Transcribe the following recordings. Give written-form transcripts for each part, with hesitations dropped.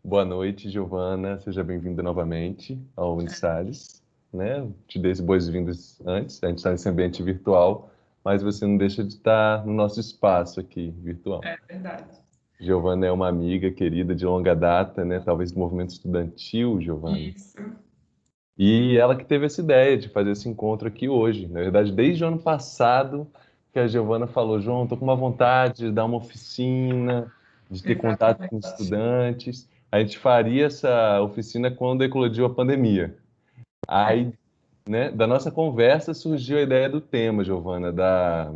Boa noite, Giovana. Seja bem-vinda novamente ao Unisalles, né? Te dei as boas-vindas antes. A gente está nesse ambiente virtual, mas você não deixa de estar no nosso espaço aqui virtual. É verdade. Giovana é uma amiga querida de longa data, né? Talvez do movimento estudantil, Giovana. Isso. E ela que teve essa ideia de fazer esse encontro aqui hoje. Na verdade, desde o ano passado que a Giovana falou, João, tô com uma vontade de dar uma oficina, de ter contato com Exatamente. estudantes. A gente faria essa oficina quando eclodiu a pandemia. É. Aí, né, da nossa conversa surgiu a ideia do tema, Giovana, da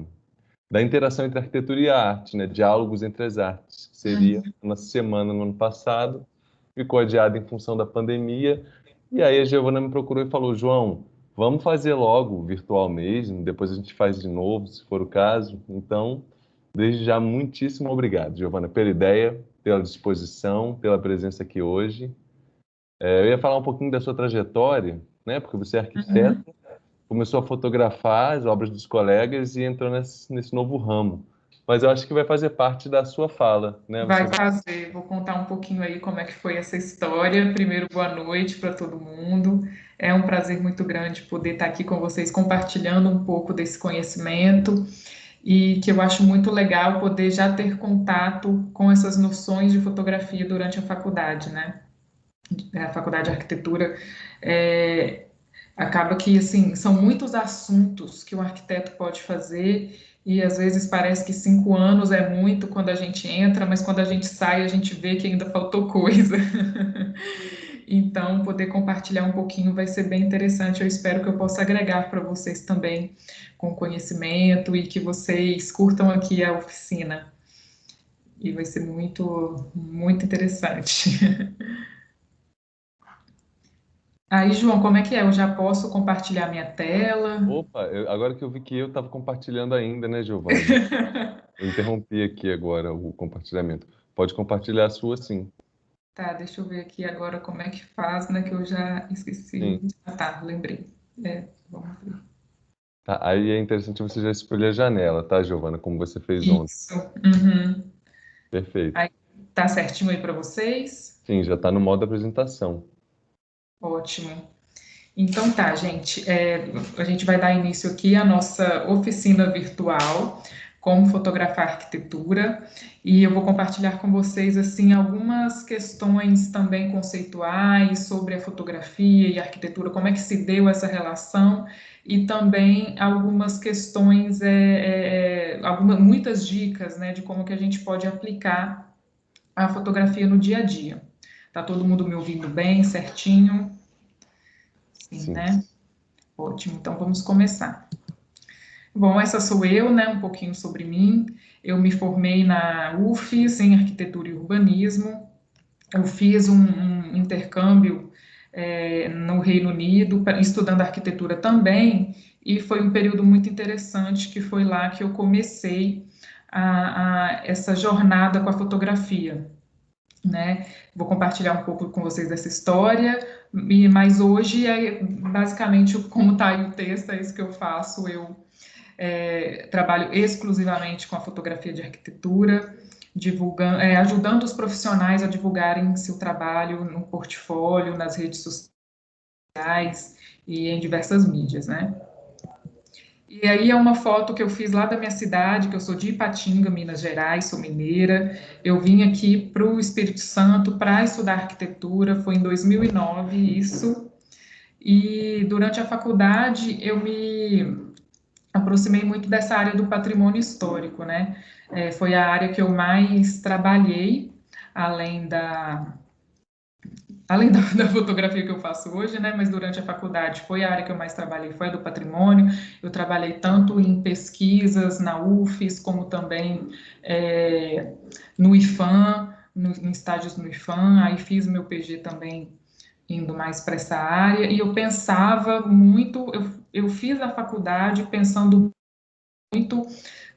interação entre arquitetura e arte, né? Diálogos entre as artes, que seria Uhum. a nossa semana no ano passado, ficou adiada em função da pandemia, e aí a Giovana me procurou e falou, João, vamos fazer logo, virtual mesmo, depois a gente faz de novo, se for o caso. Então, desde já, muitíssimo obrigado, Giovana, pela ideia, pela disposição, pela presença aqui hoje. Eu ia falar um pouquinho da sua trajetória, né? Porque você é arquiteto, Uhum. começou a fotografar as obras dos colegas e entrou nesse novo ramo. Mas eu acho que vai fazer parte da sua fala, né? Você Vai fazer. Vou contar um pouquinho aí como é que foi essa história. Primeiro, boa noite para todo mundo. É um prazer muito grande poder estar aqui com vocês compartilhando um pouco desse conhecimento e que eu acho muito legal poder já ter contato com essas noções de fotografia durante a faculdade, né? A faculdade de arquitetura. É, Acaba que, assim, são muitos assuntos que o arquiteto pode fazer e às vezes parece que 5 anos é muito quando a gente entra, mas quando a gente sai, a gente vê que ainda faltou coisa. Então, poder compartilhar um pouquinho vai ser bem interessante. Eu espero que eu possa agregar para vocês também com conhecimento e que vocês curtam aqui a oficina. E vai ser muito, muito interessante. Aí, João, como é que é? Eu já posso compartilhar minha tela? Opa, agora que eu vi que eu estava compartilhando ainda, né, Giovana? Eu interrompi aqui agora o compartilhamento. Pode compartilhar a sua, sim. Tá, deixa eu ver aqui agora como é que faz, né? Que eu já esqueci. Sim. Ah, tá, lembrei. Vamos ver. Tá, aí é interessante você já escolher a janela, tá, Giovana? Como você fez ontem. Isso. Uhum. Perfeito. Aí, tá certinho aí para vocês? Sim, já está no modo apresentação. Ótimo. Então tá, gente. A gente vai dar início aqui à nossa oficina virtual, como fotografar arquitetura, e eu vou compartilhar com vocês assim algumas questões também conceituais sobre a fotografia e a arquitetura, como é que se deu essa relação, e também algumas questões, muitas dicas, né, de como que a gente pode aplicar a fotografia no dia a dia. Tá todo mundo me ouvindo bem, certinho? Sim, Sim. né? Ótimo, então vamos começar. Bom, essa sou eu, né? Um pouquinho sobre mim. Eu me formei na UFES em arquitetura e urbanismo. Eu fiz um intercâmbio no Reino Unido, estudando arquitetura também, e foi um período muito interessante, que foi lá que eu comecei essa jornada com a fotografia, né? Vou compartilhar um pouco com vocês dessa história, mas hoje é basicamente como está aí o texto, é isso que eu faço. Eu trabalho exclusivamente com a fotografia de arquitetura, divulgando, ajudando os profissionais a divulgarem seu trabalho no portfólio, nas redes sociais e em diversas mídias, né? E aí é uma foto que eu fiz lá da minha cidade, que eu sou de Ipatinga, Minas Gerais, sou mineira. Eu vim aqui para o Espírito Santo para estudar arquitetura, foi em 2009 isso. E durante a faculdade eu me aproximei muito dessa área do patrimônio histórico, né? Foi a área que eu mais trabalhei, além da, da fotografia que eu faço hoje, né? Mas durante a faculdade foi a área que eu mais trabalhei, foi a do patrimônio. Eu trabalhei tanto em pesquisas na UFES, como também no IFAM, em estágios no IFAM. Aí fiz meu PG também indo mais para essa área. E eu pensava muito, eu fiz a faculdade pensando muito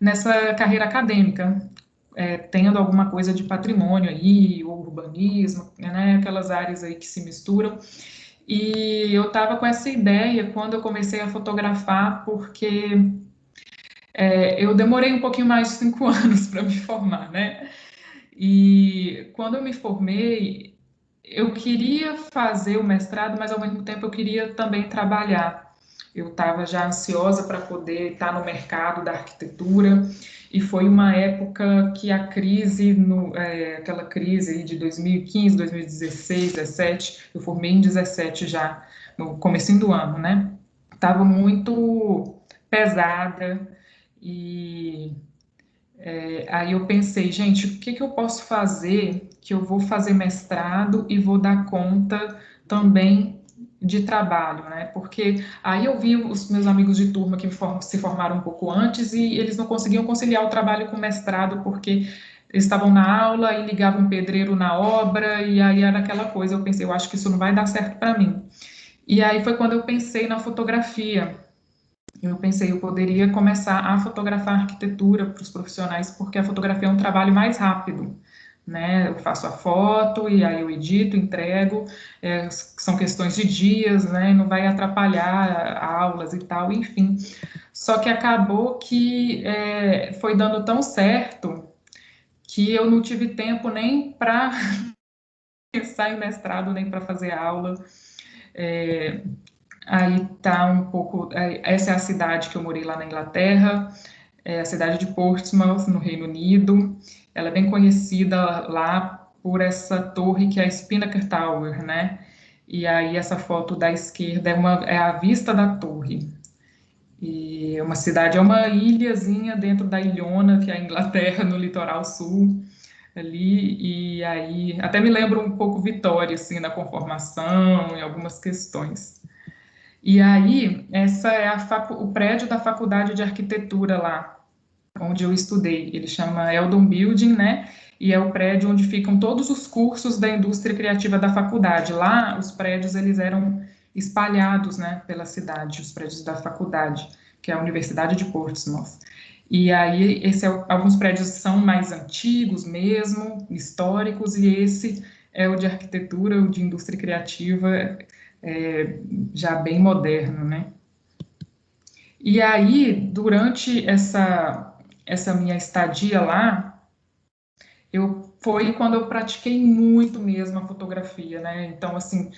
nessa carreira acadêmica, tendo alguma coisa de patrimônio aí, ou urbanismo, né, aquelas áreas aí que se misturam. E eu estava com essa ideia quando eu comecei a fotografar, porque eu demorei um pouquinho mais de 5 anos para me formar, né? E quando eu me formei, eu queria fazer o mestrado, mas ao mesmo tempo eu queria também trabalhar. Eu estava já ansiosa para poder estar no mercado da arquitetura, e foi uma época que a crise, aquela crise aí de 2015, 2016, 17, eu formei em 17 já, no comecinho do ano, né? Estava muito pesada, e aí eu pensei, gente, o que que eu posso fazer que eu vou fazer mestrado e vou dar conta também de trabalho, né? Porque aí eu vi os meus amigos de turma que se formaram um pouco antes e eles não conseguiam conciliar o trabalho com o mestrado porque eles estavam na aula e ligavam um pedreiro na obra e aí era aquela coisa. Eu pensei, eu acho que isso não vai dar certo para mim. E aí foi quando eu pensei na fotografia. Eu pensei, eu poderia começar a fotografar arquitetura para os profissionais, porque a fotografia é um trabalho mais rápido, né? Eu faço a foto e aí eu edito, entrego, são questões de dias, né? Não vai atrapalhar aulas e tal, enfim. Só que acabou que foi dando tão certo que eu não tive tempo nem para pensar em mestrado, nem para fazer aula. É, Aí tá um pouco. Essa é a cidade que eu morei lá na Inglaterra, é a cidade de Portsmouth, no Reino Unido. Ela é bem conhecida lá por essa torre que é a Spinnaker Tower, né? E aí essa foto da esquerda é a vista da torre. E é uma cidade, é uma ilhazinha dentro da ilhona, que é a Inglaterra, no litoral sul ali, e aí até me lembra um pouco Vitória, assim, na conformação, em algumas questões. E aí, essa é o prédio da Faculdade de Arquitetura lá, onde eu estudei. Ele chama Eldon Building, né? E é o prédio onde ficam todos os cursos da indústria criativa da faculdade. Lá, os prédios eles eram espalhados, né, pela cidade, os prédios da faculdade, que é a Universidade de Portsmouth. E aí, alguns prédios são mais antigos mesmo, históricos, e esse é o de arquitetura, o de indústria criativa, é, já bem moderno, né? E aí, durante essa minha estadia lá, foi quando eu pratiquei muito mesmo a fotografia, né? Então, assim,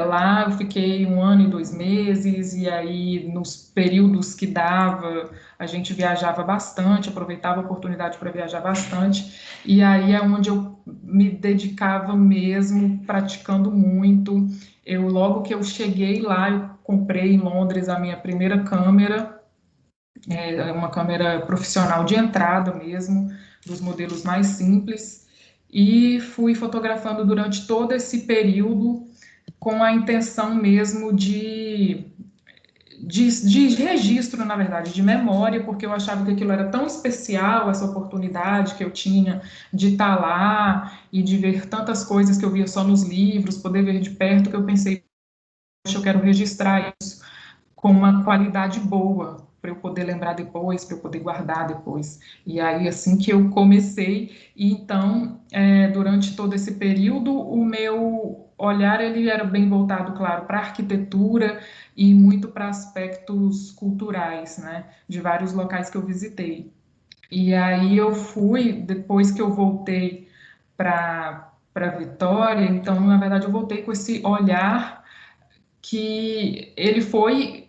lá eu fiquei 1 ano e 2 meses, e aí nos períodos que dava, a gente viajava bastante, aproveitava a oportunidade para viajar bastante, e aí é onde eu me dedicava mesmo, praticando muito. Logo que eu cheguei lá, eu comprei em Londres a minha primeira câmera, uma câmera profissional de entrada mesmo, dos modelos mais simples, e fui fotografando durante todo esse período com a intenção mesmo de registro, na verdade, de memória, porque eu achava que aquilo era tão especial, essa oportunidade que eu tinha de estar lá e de ver tantas coisas que eu via só nos livros, poder ver de perto, que eu pensei, poxa, eu quero registrar isso com uma qualidade boa, para eu poder lembrar depois, para eu poder guardar depois. E aí, assim que eu comecei, e então, durante todo esse período, o meu olhar ele era bem voltado, claro, para a arquitetura e muito para aspectos culturais, né, de vários locais que eu visitei. E aí eu fui, depois que eu voltei para Vitória, então, na verdade, eu voltei com esse olhar que ele foi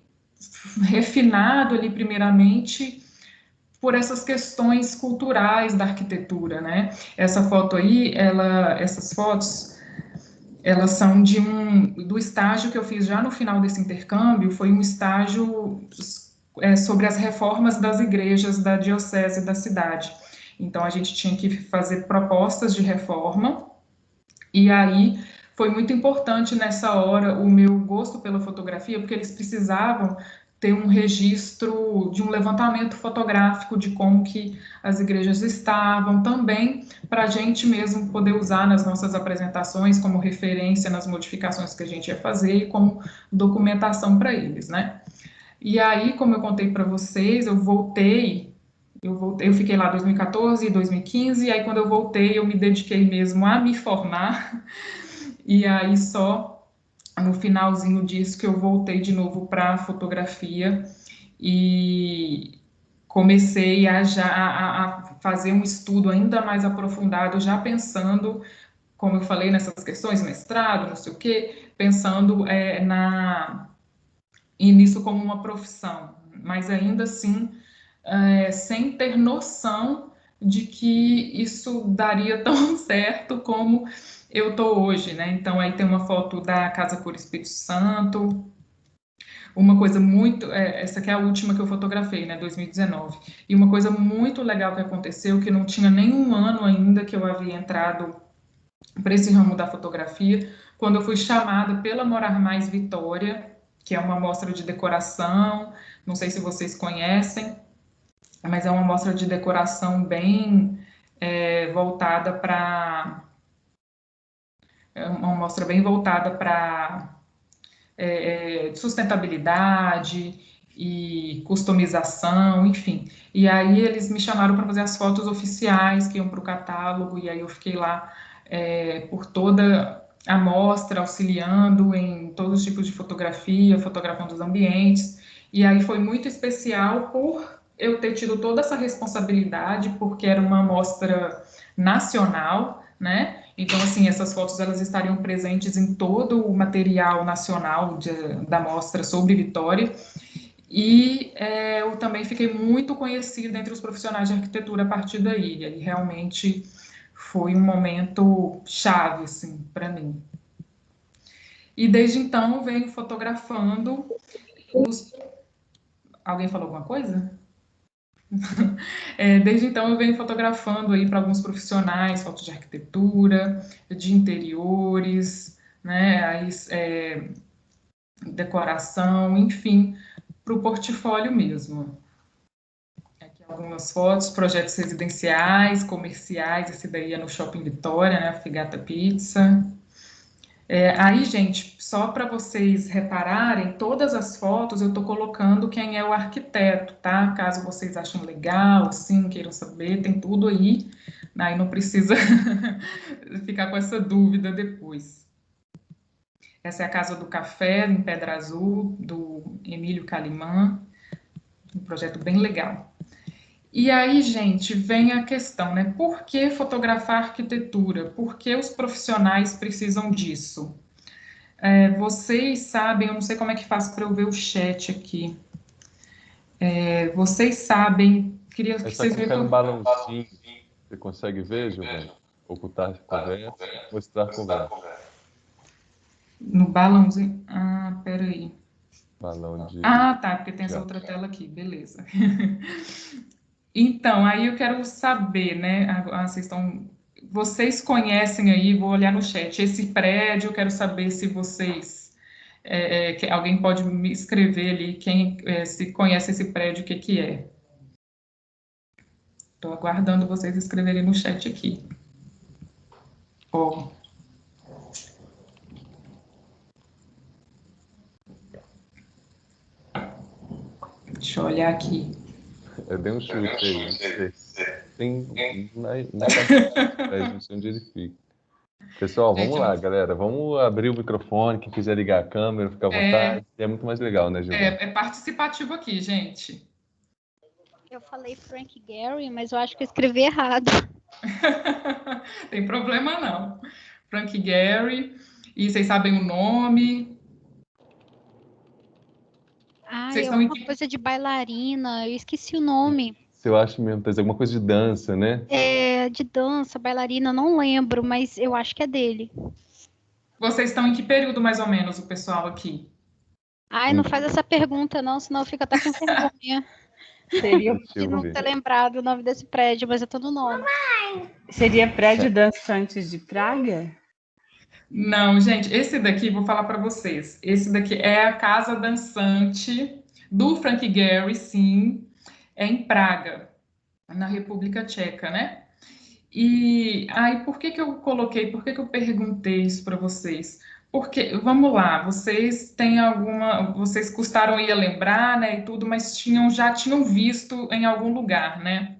refinado ali primeiramente por essas questões culturais da arquitetura, né? Essa foto aí, essas fotos, elas são do estágio que eu fiz já no final desse intercâmbio, foi um estágio sobre as reformas das igrejas da diocese da cidade. Então a gente tinha que fazer propostas de reforma, e aí foi muito importante nessa hora o meu gosto pela fotografia, porque eles precisavam ter um registro de um levantamento fotográfico de como que as igrejas estavam, também para a gente mesmo poder usar nas nossas apresentações como referência nas modificações que a gente ia fazer e como documentação para eles, né? E aí, como eu contei para vocês, eu fiquei lá 2014 e 2015, e aí quando eu voltei, eu me dediquei mesmo a me formar, e aí só no finalzinho disso que eu voltei de novo para a fotografia e comecei a fazer um estudo ainda mais aprofundado, já pensando como eu falei, nessas questões, mestrado, não sei o quê, pensando e nisso como uma profissão, mas ainda assim, sem ter noção de que isso daria tão certo como eu estou hoje, né? Então, aí tem uma foto da Casa Cor Espírito Santo, uma coisa muito, essa aqui é a última que eu fotografei, né, 2019, e uma coisa muito legal que aconteceu, que não tinha nenhum ano ainda que eu havia entrado para esse ramo da fotografia, quando eu fui chamada pela Morar Mais Vitória, que é uma mostra de decoração, não sei se vocês conhecem, mas é uma mostra de decoração bem voltada para... uma mostra bem voltada para sustentabilidade e customização, enfim. E aí eles me chamaram para fazer as fotos oficiais que iam para o catálogo, e aí eu fiquei lá por toda a mostra, auxiliando em todos os tipos de fotografia, fotografando os ambientes, e aí foi muito especial por eu ter tido toda essa responsabilidade, porque era uma mostra nacional, né? Então, assim, essas fotos elas estariam presentes em todo o material nacional da mostra sobre Vitória. E eu também fiquei muito conhecida entre os profissionais de arquitetura a partir daí. E aí, realmente foi um momento chave, assim, para mim. E desde então eu venho fotografando os... Alguém falou alguma coisa? Desde então eu venho fotografando aí para alguns profissionais, fotos de arquitetura, de interiores, né, aí, decoração, enfim, para o portfólio mesmo. Aqui algumas fotos, projetos residenciais, comerciais, esse daí é no Shopping Vitória, né, a Figata Pizza. Aí, gente, só para vocês repararem, todas as fotos eu estou colocando quem é o arquiteto, tá? Caso vocês achem legal, assim, queiram saber, tem tudo aí. Aí não precisa ficar com essa dúvida depois. Essa é a Casa do Café, em Pedra Azul, do Emílio Calimã, um projeto bem legal. E aí, gente, vem a questão, né? Por que fotografar arquitetura? Por que os profissionais precisam disso? Vocês sabem, eu não sei como é que faz para eu ver o chat aqui. Vocês sabem, queria É que só vocês clicar no vejam balãozinho. Você consegue ver, Giovana? Ocultar conversa, mostrar conversa. no balãozinho. Ah, peraí. Balão de Ah, tá, porque tem essa gato. outra tela aqui, beleza. Então, aí eu quero saber, né? Vocês conhecem aí, vou olhar no chat, esse prédio, eu quero saber se vocês. Que alguém pode me escrever ali quem se conhece esse prédio, o que que é. Estou aguardando vocês escreverem no chat aqui. Ó, deixa eu olhar aqui. Eu dei um chute aí, não sei. Tem na cabeça desse prédio, não sei onde ele fica. Pessoal, vamos Gente, lá, galera. Vamos abrir o microfone. Quem quiser ligar a câmera, fica à é, vontade. É muito mais legal, né, Giovana? é participativo aqui, gente. Eu falei Frank Gehry, mas eu acho que eu escrevi errado. Tem problema não. Frank Gehry. E vocês sabem o nome? Ah, Vocês é estão em alguma que... coisa de bailarina, eu esqueci o nome. Se eu acho mesmo, tá alguma coisa de dança, né? É de dança, bailarina, não lembro, mas eu acho que é dele. Vocês estão em que período, mais ou menos, o pessoal aqui? Ai, não faz essa pergunta, não, senão eu fico até com vergonha Seria, Deixa de eu não ver. ter lembrado o nome desse prédio, mas eu tô no nome. seria prédio dançantes de Praga? Não, gente, esse daqui, vou falar para vocês. Esse daqui é a Casa Dançante do Frank Gehry, sim, é em Praga, na República Tcheca, né? E aí, por que que eu coloquei, por que que eu perguntei isso para vocês? Porque, vamos lá, vocês têm alguma, vocês custaram ir a lembrar, né, e tudo, mas já tinham visto em algum lugar, né?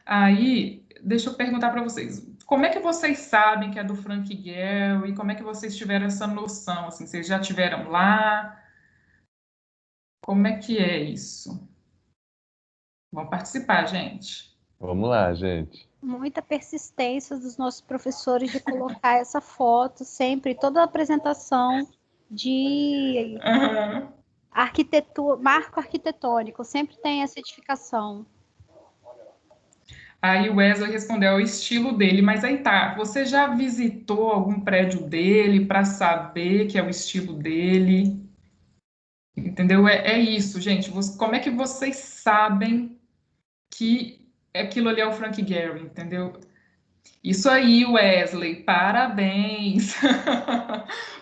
Aí, deixa eu perguntar para vocês, como é que vocês sabem que é do Frank Gehry? Como é que vocês tiveram essa noção? Assim, vocês já tiveram lá? Como é que é isso? Vão participar, gente. Vamos lá, gente. Muita persistência dos nossos professores de colocar essa foto sempre, toda a apresentação de Aham. arquitetura, marco arquitetônico, sempre tem essa edificação. Aí o Wesley respondeu, é o estilo dele, mas aí tá, você já visitou algum prédio dele para saber que é o estilo dele? Entendeu? É isso, gente. Como é que vocês sabem que aquilo ali é o Frank Gehry, entendeu? Isso aí, Wesley, parabéns.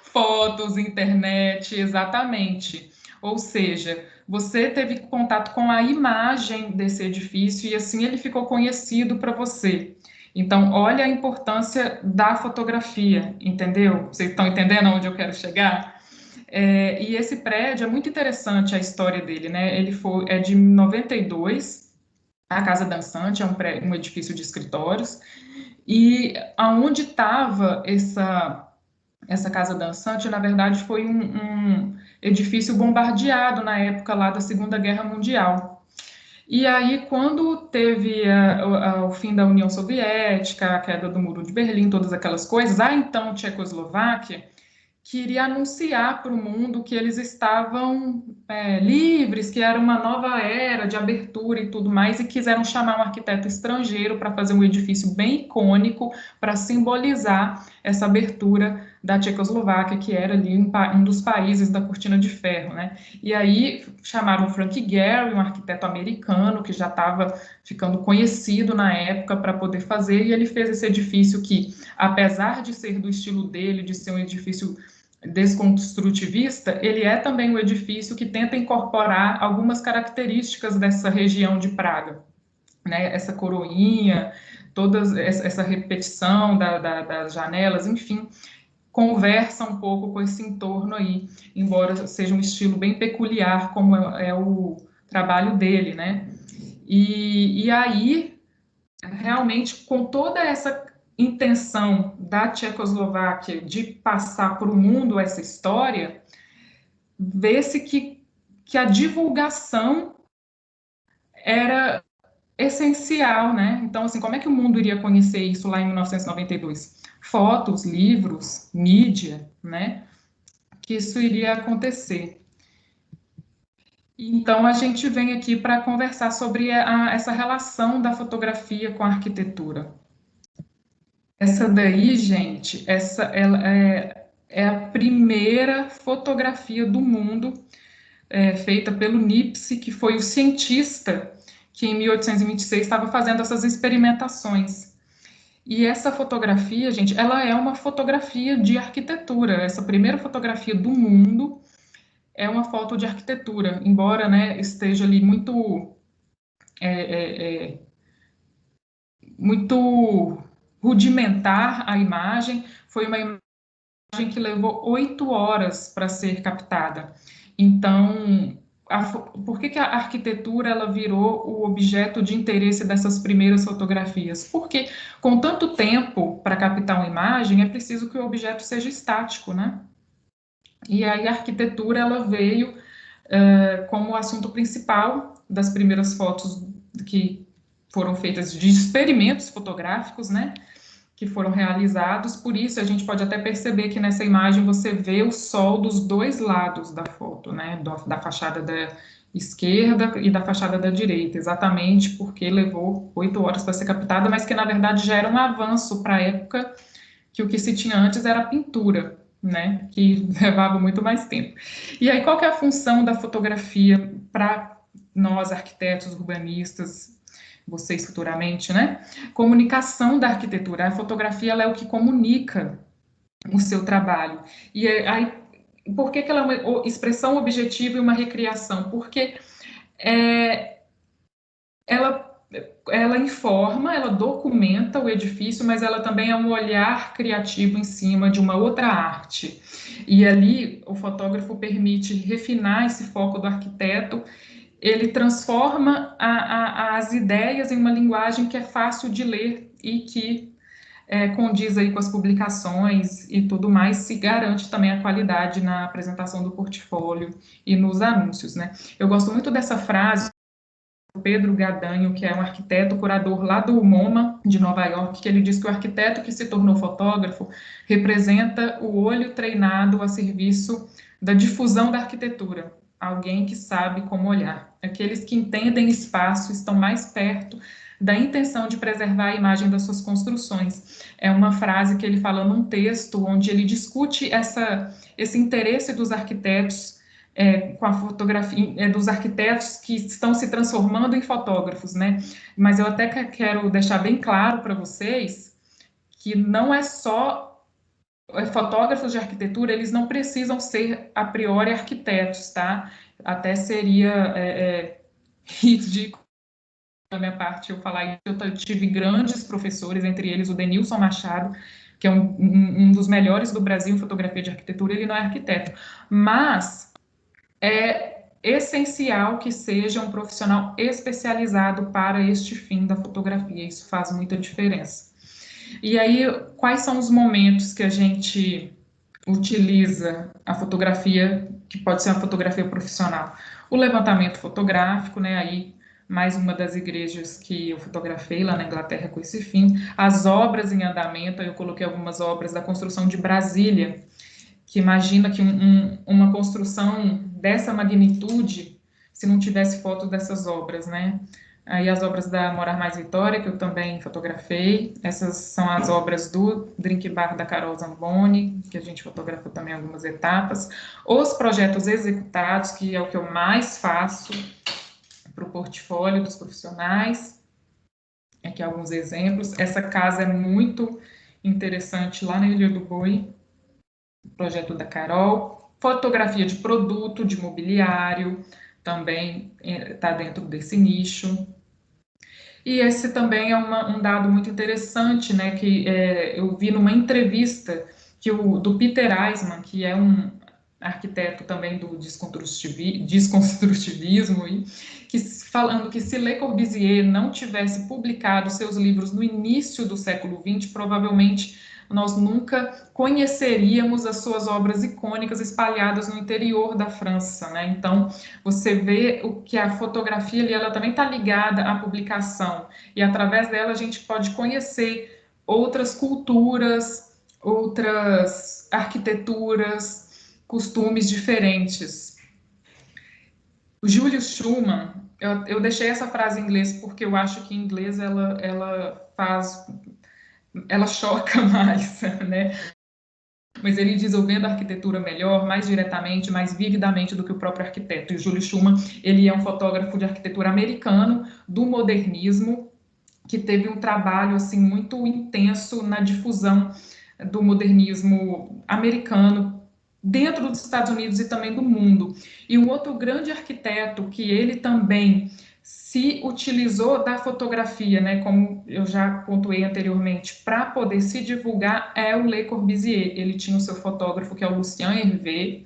Fotos, internet, exatamente. Ou seja, você teve contato com a imagem desse edifício e assim ele ficou conhecido para você. Então, olha a importância da fotografia, entendeu? Vocês estão entendendo onde eu quero chegar? E esse prédio é muito interessante a história dele, né? É de 92, a Casa Dançante, é um edifício de escritórios, e aonde estava essa casa dançante, na verdade, foi um edifício bombardeado na época lá da Segunda Guerra Mundial. E aí, quando teve o fim da União Soviética, a queda do Muro de Berlim, todas aquelas coisas, a então Tchecoslováquia queria anunciar para o mundo que eles estavam livres, que era uma nova era de abertura e tudo mais, e quiseram chamar um arquiteto estrangeiro para fazer um edifício bem icônico para simbolizar essa abertura da Tchecoslováquia, que era ali um dos países da Cortina de Ferro, né? E aí chamaram o Frank Gehry, um arquiteto americano que já estava ficando conhecido na época para poder fazer, e ele fez esse edifício que, apesar de ser do estilo dele, de ser um edifício desconstrutivista, ele é também um edifício que tenta incorporar algumas características dessa região de Praga, né? Essa coroinha, toda essa repetição das janelas, enfim, conversa um pouco com esse entorno aí, embora seja um estilo bem peculiar, como é o trabalho dele, né? E aí, realmente, com toda essa intenção da Tchecoslováquia de passar para o mundo essa história, vê-se que a divulgação era essencial, né? Então, assim, como é que o mundo iria conhecer isso lá em 1992? Fotos, livros, mídia, né? Que isso iria acontecer. Então, a gente vem aqui para conversar sobre essa relação da fotografia com a arquitetura. Essa daí, gente, ela é a primeira fotografia do mundo feita pelo Nipsey, que foi o cientista que em 1826 estava fazendo essas experimentações. E essa fotografia, gente, ela é uma fotografia de arquitetura. Essa primeira fotografia do mundo é uma foto de arquitetura, embora, né, esteja ali muito rudimentar a imagem. Foi uma imagem que levou 8 horas para ser captada. Então, por que a arquitetura ela virou o objeto de interesse dessas primeiras fotografias? Porque com tanto tempo para captar uma imagem, é preciso que o objeto seja estático, né? E aí a arquitetura ela veio como assunto principal das primeiras fotos que foram feitas de experimentos fotográficos, né? Que foram realizados, por isso a gente pode até perceber que nessa imagem você vê o sol dos dois lados da foto, né, da fachada da esquerda e da fachada da direita, exatamente porque levou 8 horas para ser captada, mas que na verdade já era um avanço para a época, que o que se tinha antes era a pintura, né, que levava muito mais tempo. E aí, qual que é a função da fotografia para nós, arquitetos, urbanistas, vocês futuramente, né? Comunicação da arquitetura. A fotografia ela é o que comunica o seu trabalho. E aí, por que ela é uma expressão objetiva e uma recriação? Porque ela informa, ela documenta o edifício, mas ela também é um olhar criativo em cima de uma outra arte. E ali o fotógrafo permite refinar esse foco do arquiteto. Ele transforma as ideias em uma linguagem que é fácil de ler e que condiz aí com as publicações e tudo mais, se garante também a qualidade na apresentação do portfólio e nos anúncios, né? Eu gosto muito dessa frase Pedro Gadanho, que é um arquiteto curador lá do MoMA, de Nova York, que ele diz que o arquiteto que se tornou fotógrafo representa o olho treinado a serviço da difusão da arquitetura, alguém que sabe como olhar. Aqueles que entendem espaço estão mais perto da intenção de preservar a imagem das suas construções. É uma frase que ele fala num texto onde ele discute esse interesse dos arquitetos com a fotografia, dos arquitetos que estão se transformando em fotógrafos, né? Mas eu até quero deixar bem claro para vocês que não é só fotógrafos de arquitetura, eles não precisam ser a priori arquitetos, tá? Até seria ridículo da minha parte eu falar isso. Eu tive grandes professores, entre eles o Denilson Machado, que é um dos melhores do Brasil em fotografia de arquitetura. Ele não é arquiteto, mas é essencial que seja um profissional especializado para este fim da fotografia, isso faz muita diferença. E aí, quais são os momentos que a gente utiliza a fotografia, que pode ser uma fotografia profissional? O levantamento fotográfico, né, aí mais uma das igrejas que eu fotografei lá na Inglaterra com esse fim, as obras em andamento, eu coloquei algumas obras da construção de Brasília, que imagina que uma construção dessa magnitude, se não tivesse foto dessas obras, né? Aí as obras da Morar Mais Vitória, que eu também fotografei, essas são as obras do Drink Bar da Carol Zamboni, que a gente fotografou também algumas etapas, os projetos executados, que é o que eu mais faço para o portfólio dos profissionais, aqui alguns exemplos. Essa casa é muito interessante lá na Ilha do Boi, projeto da Carol, fotografia de produto, de mobiliário, também está dentro desse nicho. E esse também é um dado muito interessante, né, que eu vi numa entrevista do Peter Eisman, que é um arquiteto também do desconstrutivismo, falando que se Le Corbusier não tivesse publicado seus livros no início do século XX, provavelmente nós nunca conheceríamos as suas obras icônicas espalhadas no interior da França, né? Então, você vê o que a fotografia ali, ela também está ligada à publicação, e através dela a gente pode conhecer outras culturas, outras arquiteturas, costumes diferentes. O Julius Schumann, eu deixei essa frase em inglês porque eu acho que em inglês ela choca mais, né? Mas ele diz: eu vendo a arquitetura melhor, mais diretamente, mais vividamente do que o próprio arquiteto. E o Julius Schumann, ele é um fotógrafo de arquitetura americano, do modernismo, que teve um trabalho assim muito intenso na difusão do modernismo americano dentro dos Estados Unidos e também do mundo. E um outro grande arquiteto que ele também se utilizou da fotografia, né, como eu já pontuei anteriormente, para poder se divulgar, é o Le Corbusier. Ele tinha o seu fotógrafo, que é o Lucien Hervé,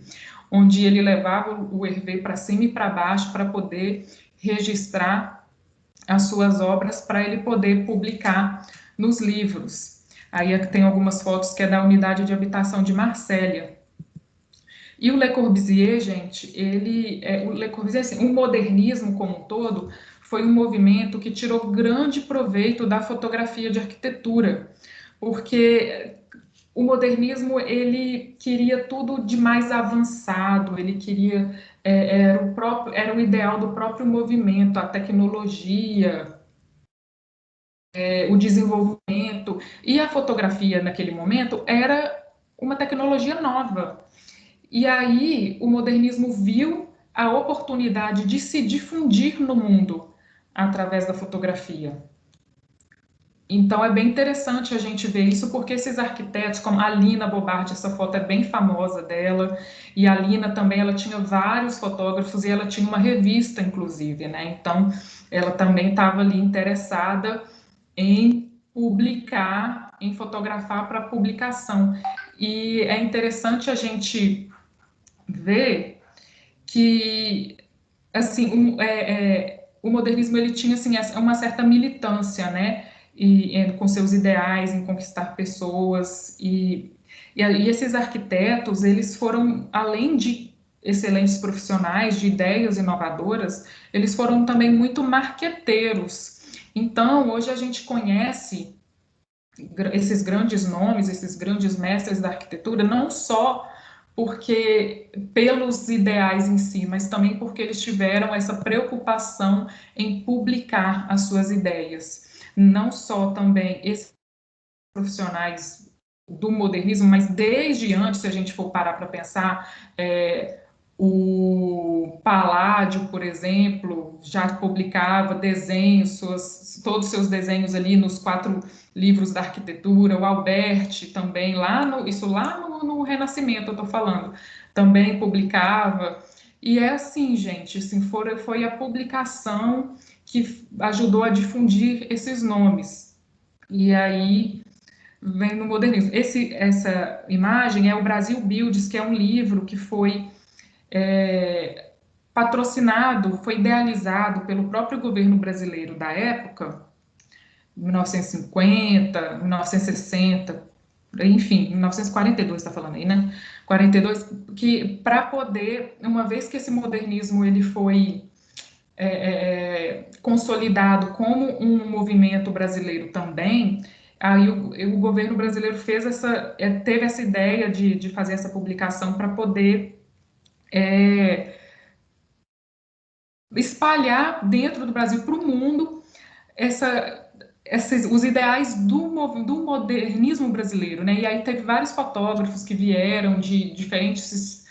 onde ele levava o Hervé para cima e para baixo para poder registrar as suas obras, para ele poder publicar nos livros. Aí tem algumas fotos que é da unidade de habitação de Marsella. E o Le Corbusier, gente, o Le Corbusier, assim, o modernismo como um todo, foi um movimento que tirou grande proveito da fotografia de arquitetura, porque o modernismo, ele queria tudo de mais avançado, ele queria, era o ideal do próprio movimento, a tecnologia, o desenvolvimento, e a fotografia naquele momento era uma tecnologia nova. E aí o modernismo viu a oportunidade de se difundir no mundo através da fotografia. Então é bem interessante a gente ver isso, porque esses arquitetos, como a Lina Bobardi, essa foto é bem famosa dela, e a Lina também, ela tinha vários fotógrafos e ela tinha uma revista, inclusive, né? Então ela também estava ali interessada em publicar, em fotografar para publicação. E é interessante a gente ver que, assim, o modernismo, ele tinha, assim, uma certa militância, né, com seus ideais, em conquistar pessoas, e esses arquitetos, eles foram, além de excelentes profissionais de ideias inovadoras, eles foram também muito marqueteiros. Então, hoje a gente conhece esses grandes nomes, esses grandes mestres da arquitetura, não só porque pelos ideais em si, mas também porque eles tiveram essa preocupação em publicar as suas ideias. Não só também esses profissionais do modernismo, mas desde antes, se a gente for parar para pensar, o Palladio, por exemplo, já publicava desenhos, todos os seus desenhos ali nos 4 livros da arquitetura, o Alberti também, isso lá no Renascimento, eu estou falando, também publicava, e é assim, gente, assim, foi a publicação que ajudou a difundir esses nomes, e aí vem no modernismo. Essa imagem é o Brasil Builds, que é um livro que foi patrocinado, foi idealizado pelo próprio governo brasileiro da época, 1950, 1960, enfim, 1942 está falando aí, né? 42, que para poder, uma vez que esse modernismo ele foi consolidado como um movimento brasileiro também, aí o governo brasileiro teve essa ideia de fazer essa publicação para poder espalhar dentro do Brasil para o mundo os ideais do modernismo brasileiro, né? E aí teve vários fotógrafos que vieram de diferentes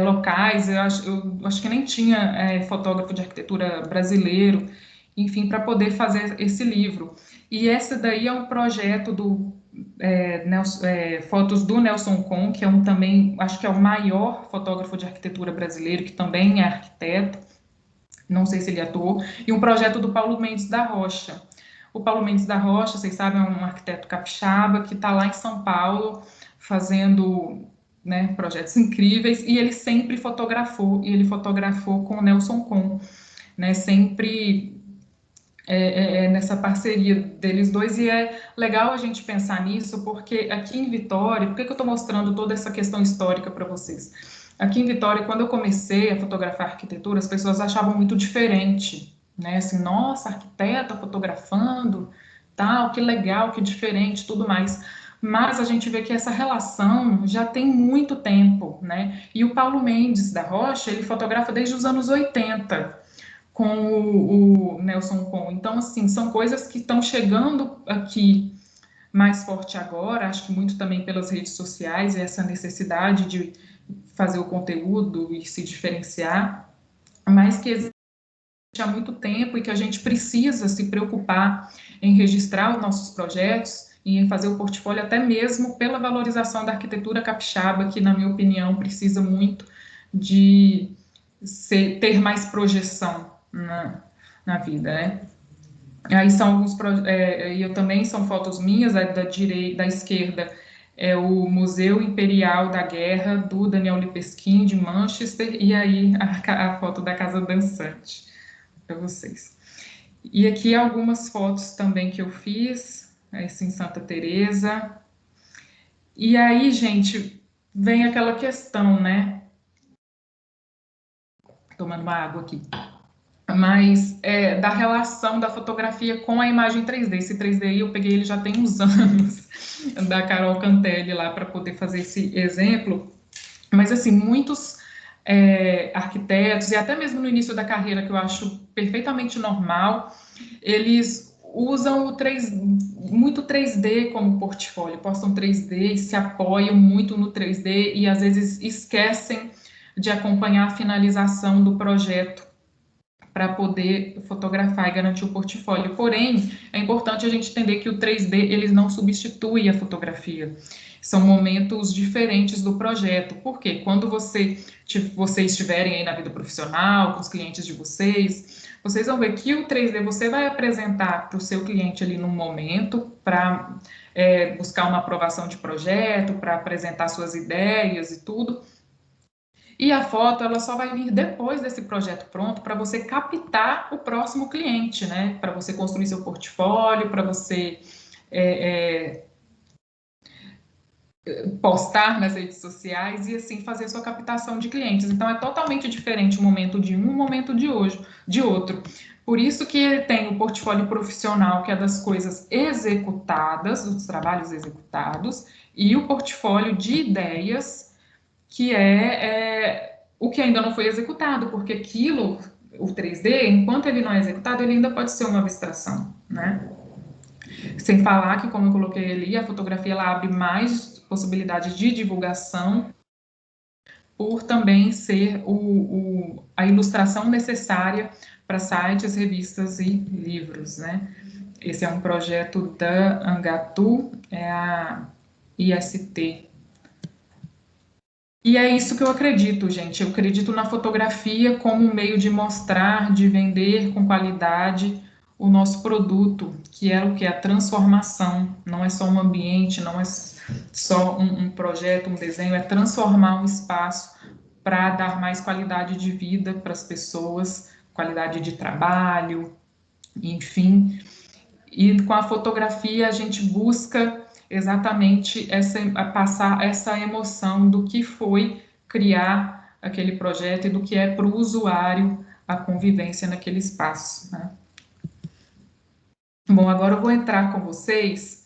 locais, eu acho que nem tinha fotógrafo de arquitetura brasileiro, enfim, para poder fazer esse livro. E esse daí é um projeto fotos do Nelson Con, que é também, acho que é o maior fotógrafo de arquitetura brasileiro, que também é arquiteto, não sei se ele é ator, e um projeto do Paulo Mendes da Rocha. O Paulo Mendes da Rocha, vocês sabem, é um arquiteto capixaba que está lá em São Paulo fazendo, né, projetos incríveis, e ele sempre fotografou, e ele fotografou com o Nelson Con, né, sempre nessa parceria deles dois, e é legal a gente pensar nisso, porque aqui em Vitória, por que eu estou mostrando toda essa questão histórica para vocês? Aqui em Vitória, quando eu comecei a fotografar arquitetura, as pessoas achavam muito diferente, né? Assim, nossa, arquiteta fotografando, tal, que legal, que diferente, tudo mais. Mas a gente vê que essa relação já tem muito tempo, né? E o Paulo Mendes da Rocha, ele fotografa desde os anos 80 com o Nelson Con. Então, assim, são coisas que estão chegando aqui mais forte agora, acho que muito também pelas redes sociais, essa necessidade de fazer o conteúdo e se diferenciar, mas que existe há muito tempo e que a gente precisa se preocupar em registrar os nossos projetos e em fazer o portfólio até mesmo pela valorização da arquitetura capixaba, que, na minha opinião, precisa muito de ter mais projeção na vida, né? Aí são alguns, e eu também são fotos minhas, da esquerda é o Museu Imperial da Guerra, do Daniel Libeskind, de Manchester, e aí a foto da Casa Dançante, para vocês. E aqui algumas fotos também que eu fiz, esse em Santa Teresa. E aí, gente, vem aquela questão, né? Tomando uma água aqui. Mas da relação da fotografia com a imagem 3D. Esse 3D aí eu peguei ele já tem uns anos, da Carol Cantelli lá, para poder fazer esse exemplo. Mas, assim, muitos arquitetos, e até mesmo no início da carreira, que eu acho perfeitamente normal, eles usam muito 3D como portfólio, postam 3D e se apoiam muito no 3D e, às vezes, esquecem de acompanhar a finalização do projeto para poder fotografar e garantir o portfólio. Porém, é importante a gente entender que o 3D ele não substitui a fotografia. São momentos diferentes do projeto. Por quê? Quando vocês estiverem aí na vida profissional, com os clientes de vocês vão ver que o 3D você vai apresentar para o seu cliente ali num momento, para buscar uma aprovação de projeto, para apresentar suas ideias e tudo. E a foto, ela só vai vir depois desse projeto pronto para você captar o próximo cliente, né? Para você construir seu portfólio, para você postar nas redes sociais e assim fazer sua captação de clientes. Então é totalmente diferente o momento de um, o momento de hoje, de outro. Por isso que tem o portfólio profissional, que é das coisas executadas, dos trabalhos executados, e o portfólio de ideias, que é o que ainda não foi executado, porque aquilo, o 3D, enquanto ele não é executado, ele ainda pode ser uma abstração, né? Sem falar que, como eu coloquei ali, a fotografia ela abre mais possibilidades de divulgação, por também ser a ilustração necessária para sites, revistas e livros, né? Esse é um projeto da Angatu, é a IST. E é isso que eu acredito, gente. Eu acredito na fotografia como um meio de mostrar, de vender com qualidade o nosso produto, que é o que? A transformação. Não é só um ambiente, não é só um projeto, um desenho, é transformar um espaço para dar mais qualidade de vida para as pessoas, qualidade de trabalho, enfim. E com a fotografia a gente busca exatamente passar essa emoção do que foi criar aquele projeto e do que é para o usuário a convivência naquele espaço, né? Bom, agora eu vou entrar com vocês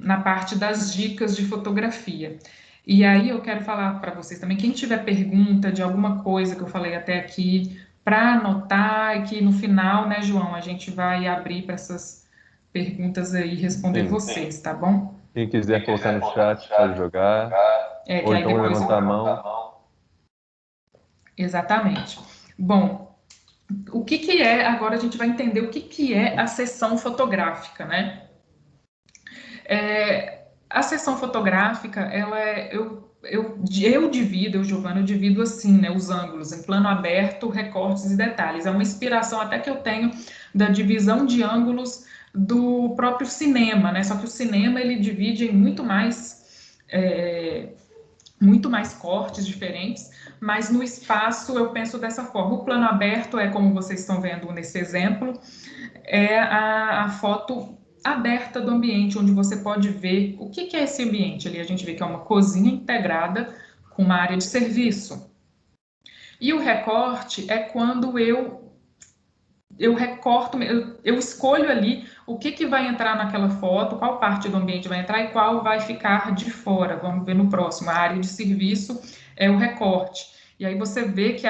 na parte das dicas de fotografia. E aí eu quero falar para vocês também, quem tiver pergunta de alguma coisa que eu falei até aqui, para anotar, e que no final, né, João, a gente vai abrir para essas perguntas aí e responder vocês, tá bom? Quem quiser colocar no chat pode jogar, ou então levantar a mão. Exatamente. Bom, o que é, agora a gente vai entender o que é a sessão fotográfica, né? A sessão fotográfica, ela Giovana, eu divido assim, né, os ângulos, em plano aberto, recortes e detalhes. É uma inspiração até que eu tenho da divisão de ângulos do próprio cinema, né? Só que o cinema, ele divide em muito mais cortes diferentes, mas no espaço eu penso dessa forma. O plano aberto é, como vocês estão vendo nesse exemplo, é a foto aberta do ambiente, onde você pode ver o que é esse ambiente. Ali a gente vê que é uma cozinha integrada com uma área de serviço. E o recorte é quando eu recorto, eu escolho ali o que vai entrar naquela foto, qual parte do ambiente vai entrar e qual vai ficar de fora. Vamos ver no próximo. A área de serviço é o recorte. E aí você vê que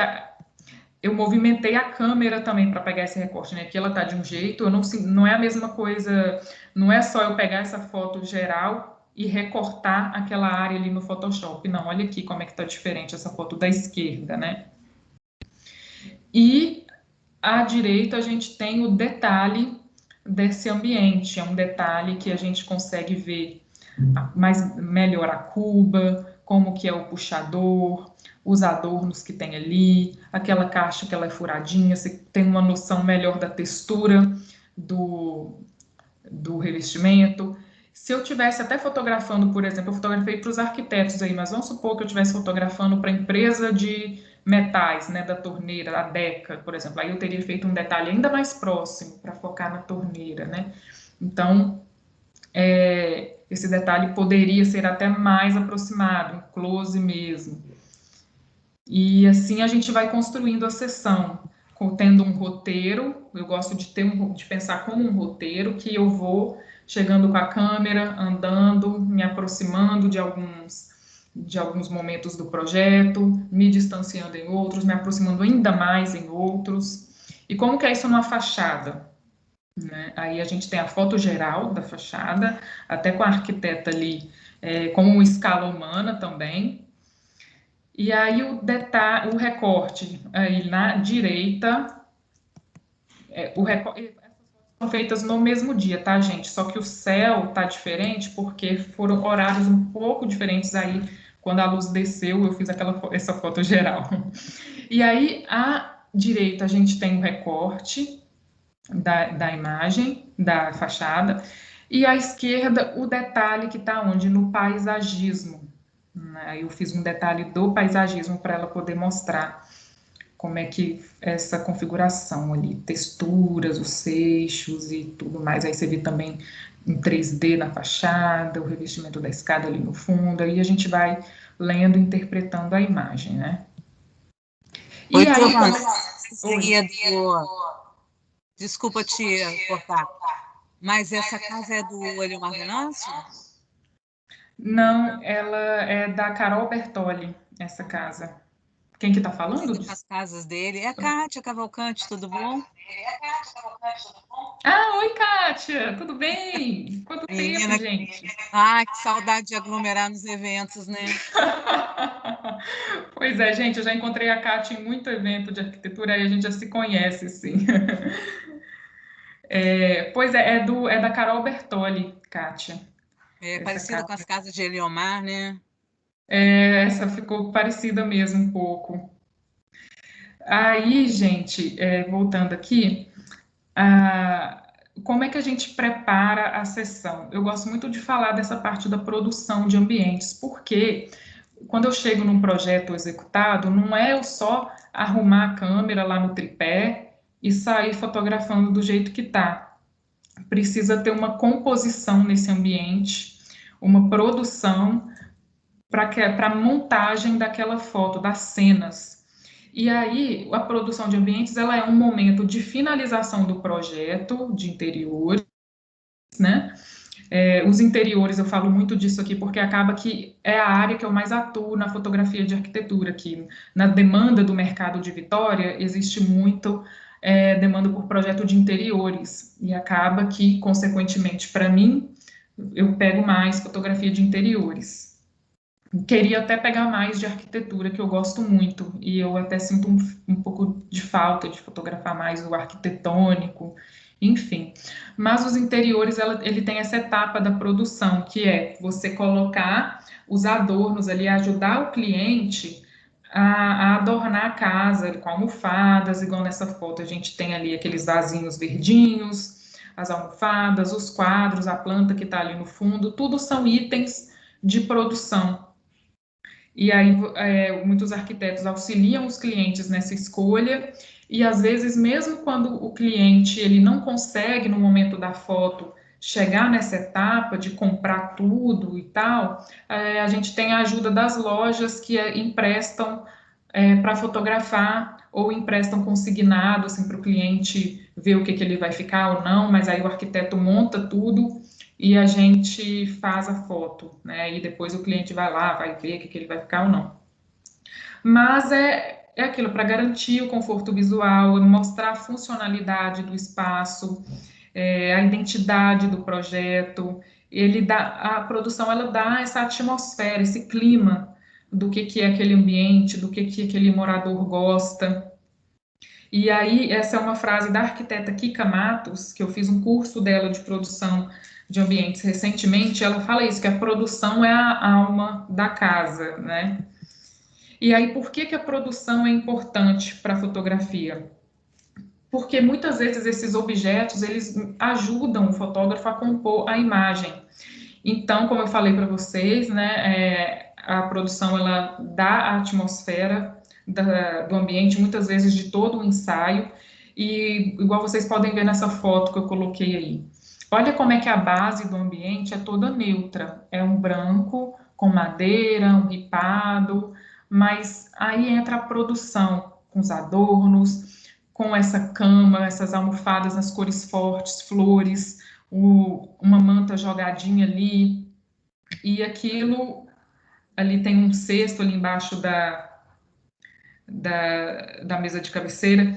eu movimentei a câmera também para pegar esse recorte, né? Aqui ela tá de um jeito, não é a mesma coisa, não é só eu pegar essa foto geral e recortar aquela área ali no Photoshop. Não, olha aqui como é que tá diferente essa foto da esquerda, né? E à direita a gente tem o detalhe desse ambiente, é um detalhe que a gente consegue ver melhor a cuba, como que é o puxador, os adornos que tem ali, aquela caixa que ela é furadinha, você tem uma noção melhor da textura do revestimento. Se eu tivesse até fotografando, por exemplo, eu fotografei para os arquitetos aí, mas vamos supor que eu estivesse fotografando para a empresa de metais, né, da torneira, a Deca, por exemplo, aí eu teria feito um detalhe ainda mais próximo para focar na torneira, né? Então, esse detalhe poderia ser até mais aproximado, um close mesmo. E assim a gente vai construindo a sessão, tendo um roteiro. Eu gosto de pensar como um roteiro, que eu vou chegando com a câmera, andando, me aproximando de alguns momentos do projeto, me distanciando em outros, me aproximando ainda mais em outros. E como que é isso numa fachada? Né? Aí a gente tem a foto geral da fachada, até com a arquiteta ali, como uma escala humana também. E aí o recorte aí na direita, essas fotos são feitas no mesmo dia, tá, gente? Só que o céu tá diferente porque foram horários um pouco diferentes aí. Quando a luz desceu, eu fiz essa foto geral. E aí, à direita, a gente tem o recorte da imagem, da fachada, e à esquerda, o detalhe que está onde? No paisagismo. Eu fiz um detalhe do paisagismo para ela poder mostrar como é que essa configuração ali, texturas, os seixos e tudo mais. Aí você vê também em 3D na fachada, o revestimento da escada ali no fundo, aí a gente vai lendo e interpretando a imagem, né? Oi, E aí, Giovana, Oi. seria Desculpa te cortar, mas essa casa é do Eliomar Venâncio? Não, ela é da Carol Bertoli, essa casa. Quem que tá falando? Visita as casas dele. É a Kátia Cavalcante, tudo bom? Ah, oi, Kátia, tudo bem? Quanto tempo, Menina, gente? que saudade de aglomerar nos eventos, né? Pois é, gente, eu já encontrei a Kátia em muito evento de arquitetura, aí a gente já se conhece, sim. Pois é, é da Carol Bertoli, Kátia. É Essa parecida casa. com as casas de Eliomar, né? Essa ficou parecida mesmo um pouco. Aí, gente, voltando aqui, como é que a gente prepara a sessão? Eu gosto muito de falar dessa parte da produção de ambientes, porque quando eu chego num projeto executado, não é eu só arrumar a câmera lá no tripé e sair fotografando do jeito que tá. Precisa ter uma composição nesse ambiente, uma produção para a montagem daquela foto, das cenas. E aí, a produção de ambientes, ela é um momento de finalização do projeto de interiores, né? Os interiores, eu falo muito disso aqui porque acaba que é a área que eu mais atuo na fotografia de arquitetura, que na demanda do mercado de Vitória existe muito demanda por projeto de interiores, e acaba que, consequentemente, para mim, eu pego mais fotografia de interiores. Queria até pegar mais de arquitetura, que eu gosto muito, e eu até sinto um pouco de falta de fotografar mais o arquitetônico, enfim. Mas os interiores, ele tem essa etapa da produção, que é você colocar os adornos ali, ajudar o cliente a adornar a casa com almofadas, igual nessa foto a gente tem ali aqueles vasinhos verdinhos, as almofadas, os quadros, a planta que está ali no fundo, tudo são itens de produção. E aí, muitos arquitetos auxiliam os clientes nessa escolha, e às vezes, mesmo quando o cliente ele não consegue, no momento da foto, chegar nessa etapa de comprar tudo e tal, a gente tem a ajuda das lojas que emprestam para fotografar ou emprestam consignado, assim, para o cliente ver o que ele vai ficar ou não, mas aí o arquiteto monta tudo e a gente faz a foto, né? E depois o cliente vai lá, vai ver o que ele vai ficar ou não. Mas é aquilo, para garantir o conforto visual, mostrar a funcionalidade do espaço, a identidade do projeto. A produção ela dá essa atmosfera, esse clima do que é aquele ambiente, do que aquele morador gosta. E aí, essa é uma frase da arquiteta Kika Matos, que eu fiz um curso dela de produção de ambientes recentemente. Ela fala isso, que a produção é a alma da casa, né? E aí, por que a produção é importante para a fotografia? Porque muitas vezes esses objetos, eles ajudam o fotógrafo a compor a imagem. Então, como eu falei para vocês, né, a produção, ela dá a atmosfera do ambiente, muitas vezes de todo o ensaio, e igual vocês podem ver nessa foto que eu coloquei aí. Olha como é que a base do ambiente é toda neutra, é um branco com madeira, um ripado, mas aí entra a produção, com os adornos, com essa cama, essas almofadas nas cores fortes, flores, uma manta jogadinha ali, e aquilo ali tem um cesto ali embaixo da mesa de cabeceira,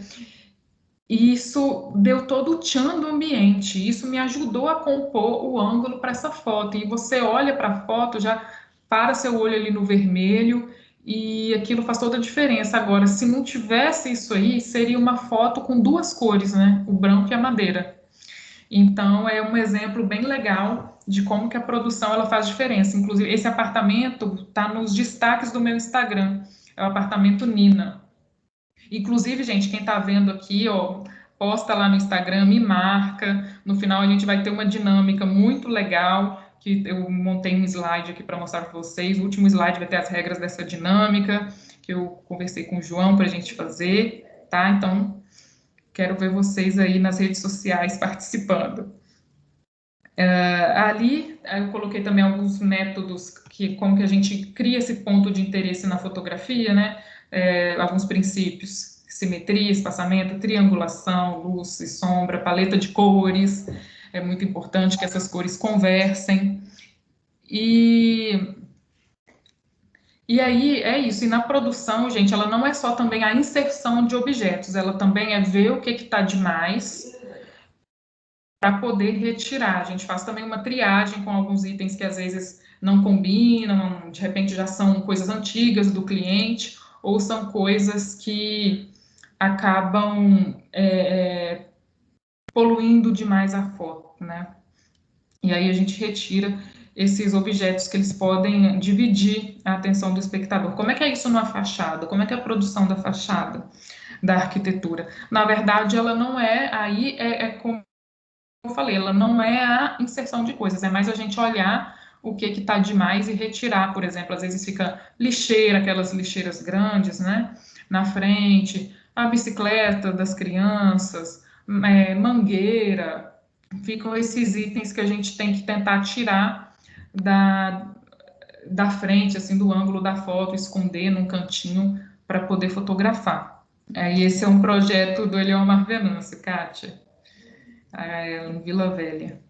e isso deu todo o tchan do ambiente, isso me ajudou a compor o ângulo para essa foto, e você olha para a foto, já para seu olho ali no vermelho, e aquilo faz toda a diferença. Agora, se não tivesse isso aí, seria uma foto com duas cores, né? O branco e a madeira. Então, é um exemplo bem legal de como que a produção ela faz diferença. Inclusive, esse apartamento está nos destaques do meu Instagram. É o apartamento Nina. Inclusive, gente, quem está vendo aqui, ó, posta lá no Instagram, me marca. No final, a gente vai ter uma dinâmica muito legal, que eu montei um slide aqui para mostrar para vocês. O último slide vai ter as regras dessa dinâmica, que eu conversei com o João para a gente fazer, tá? Então, quero ver vocês aí nas redes sociais participando. Ali, eu coloquei também alguns métodos como que a gente cria esse ponto de interesse na fotografia, né? Alguns princípios: simetria, espaçamento, triangulação, luz e sombra, paleta de cores. É muito importante que essas cores conversem. E aí é isso. E na produção, gente, ela não é só também a inserção de objetos, ela também é ver o que está demais para poder retirar. A gente faz também uma triagem com alguns itens que às vezes não combinam, de repente já são coisas antigas do cliente, ou são coisas que acabam poluindo demais a foto, né? E aí a gente retira esses objetos que eles podem dividir a atenção do espectador. Como é que é isso numa fachada? Como é que é a produção da fachada, da arquitetura? Na verdade, ela não é, aí como eu falei, ela não é a inserção de coisas, é mais a gente olhar o que está demais e retirar, por exemplo, às vezes fica lixeira, aquelas lixeiras grandes, né, na frente, a bicicleta das crianças, mangueira, ficam esses itens que a gente tem que tentar tirar da frente, assim, do ângulo da foto, esconder num cantinho para poder fotografar. E esse é um projeto do Eliomar Venâncio, Kátia, em Vila Velha.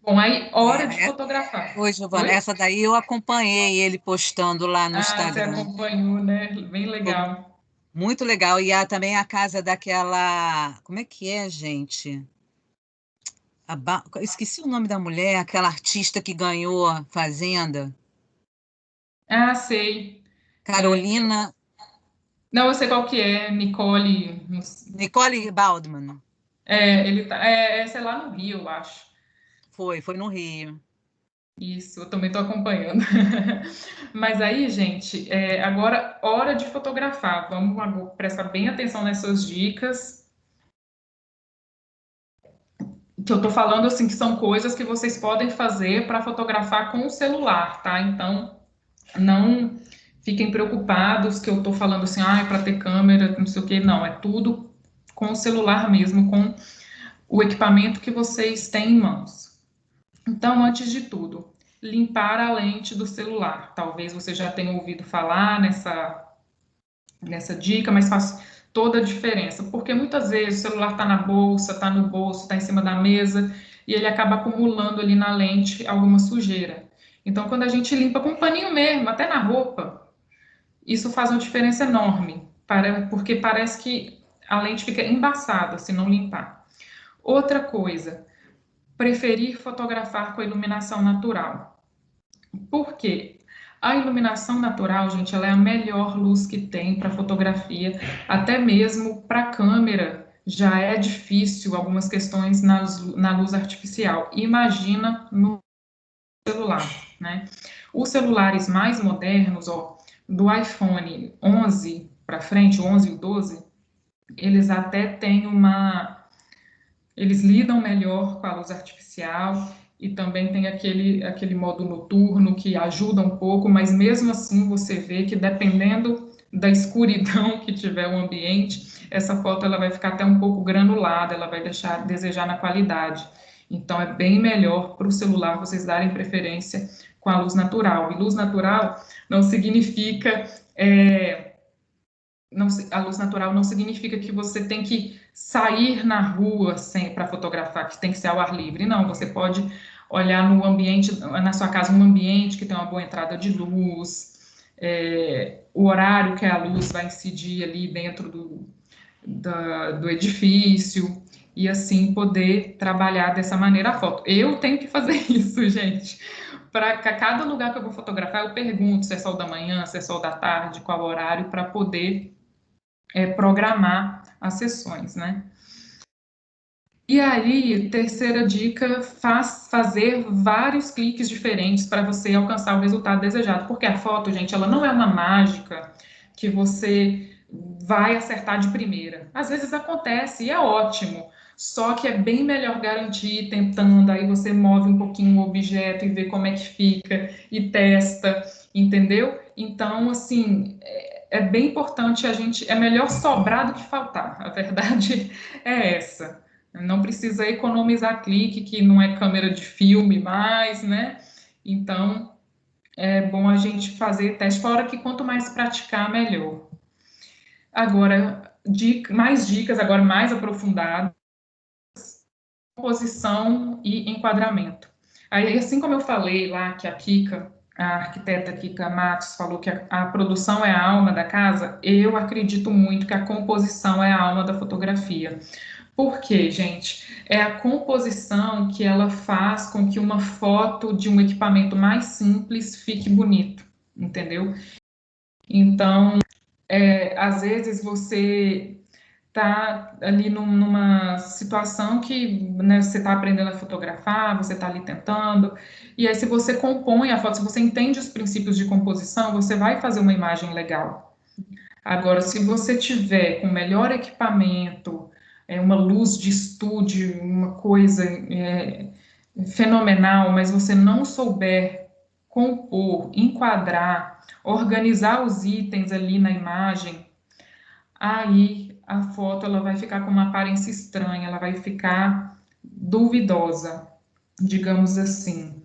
Bom, aí, hora de fotografar. Oi, Giovana, Oi? essa daí eu acompanhei ele postando lá no Você Instagram. acompanhou, né? Bem legal. Muito legal. E também a casa daquela. Como é que é, gente? Esqueci o nome da mulher, aquela artista que ganhou a Fazenda. Sei. Carolina. Não, eu sei qual que é, Nicole. Nicole Baldman. Ele tá, sei lá no Rio, eu acho. Foi no Rio. Isso, eu também estou acompanhando. Mas aí, gente, agora hora de fotografar. Vamos prestar bem atenção nessas dicas. Que eu estou falando assim, que são coisas que vocês podem fazer para fotografar com o celular, tá? Então, não fiquem preocupados que eu estou falando assim, para ter câmera, não sei o quê. Não, é tudo com o celular mesmo, com o equipamento que vocês têm em mãos. Então, antes de tudo, limpar a lente do celular. Talvez você já tenha ouvido falar nessa dica, mas faz toda a diferença, porque muitas vezes o celular está na bolsa, está no bolso, está em cima da mesa, e ele acaba acumulando ali na lente alguma sujeira. Então, quando a gente limpa com um paninho mesmo, até na roupa, isso faz uma diferença enorme, porque parece que a lente fica embaçada se não limpar. Outra coisa, preferir fotografar com a iluminação natural. Por quê? A iluminação natural, gente, ela é a melhor luz que tem para fotografia, até mesmo para câmera. Já é difícil algumas questões na luz artificial. Imagina no celular, né? Os celulares mais modernos, do iPhone 11 para frente, o 11 e o 12, eles até têm eles lidam melhor com a luz artificial e também tem aquele modo noturno que ajuda um pouco, mas mesmo assim você vê que dependendo da escuridão que tiver o ambiente, essa foto ela vai ficar até um pouco granulada, ela vai deixar a desejar na qualidade. Então é bem melhor para o celular vocês darem preferência com a luz natural. E luz natural não significa a luz natural não significa que você tem que sair na rua para fotografar, que tem que ser ao ar livre. Não, você pode olhar no ambiente, na sua casa, um ambiente que tem uma boa entrada de luz, o horário que a luz vai incidir ali dentro do edifício, e assim poder trabalhar dessa maneira a foto. Eu tenho que fazer isso, gente. Para cada lugar que eu vou fotografar, eu pergunto se é sol da manhã, se é sol da tarde, qual horário, para poder programar as sessões, né? E aí, terceira dica, fazer vários cliques diferentes para você alcançar o resultado desejado, porque a foto, gente, ela não é uma mágica que você vai acertar de primeira. Às vezes acontece e é ótimo, só que é bem melhor garantir tentando, aí você move um pouquinho o objeto e vê como é que fica e testa, entendeu? Então, assim, é bem importante é melhor sobrar do que faltar, a verdade é essa. Não precisa economizar clique, que não é câmera de filme mais, né? Então, é bom a gente fazer teste, fora que quanto mais praticar, melhor. Agora, mais dicas, agora mais aprofundadas, composição e enquadramento. Aí, assim como eu falei lá que a Kika, a arquiteta Kika Matos falou que a produção é a alma da casa, eu acredito muito que a composição é a alma da fotografia. Por quê, gente? É a composição que ela faz com que uma foto de um equipamento mais simples fique bonito, entendeu? Então, às vezes você tá ali numa situação que, né, você está aprendendo a fotografar, você está ali tentando, e aí se você compõe a foto, se você entende os princípios de composição, você vai fazer uma imagem legal. Agora, se você tiver com melhor equipamento, uma luz de estúdio, uma coisa fenomenal, mas você não souber compor, enquadrar, organizar os itens ali na imagem, aí a foto ela vai ficar com uma aparência estranha, ela vai ficar duvidosa, digamos assim,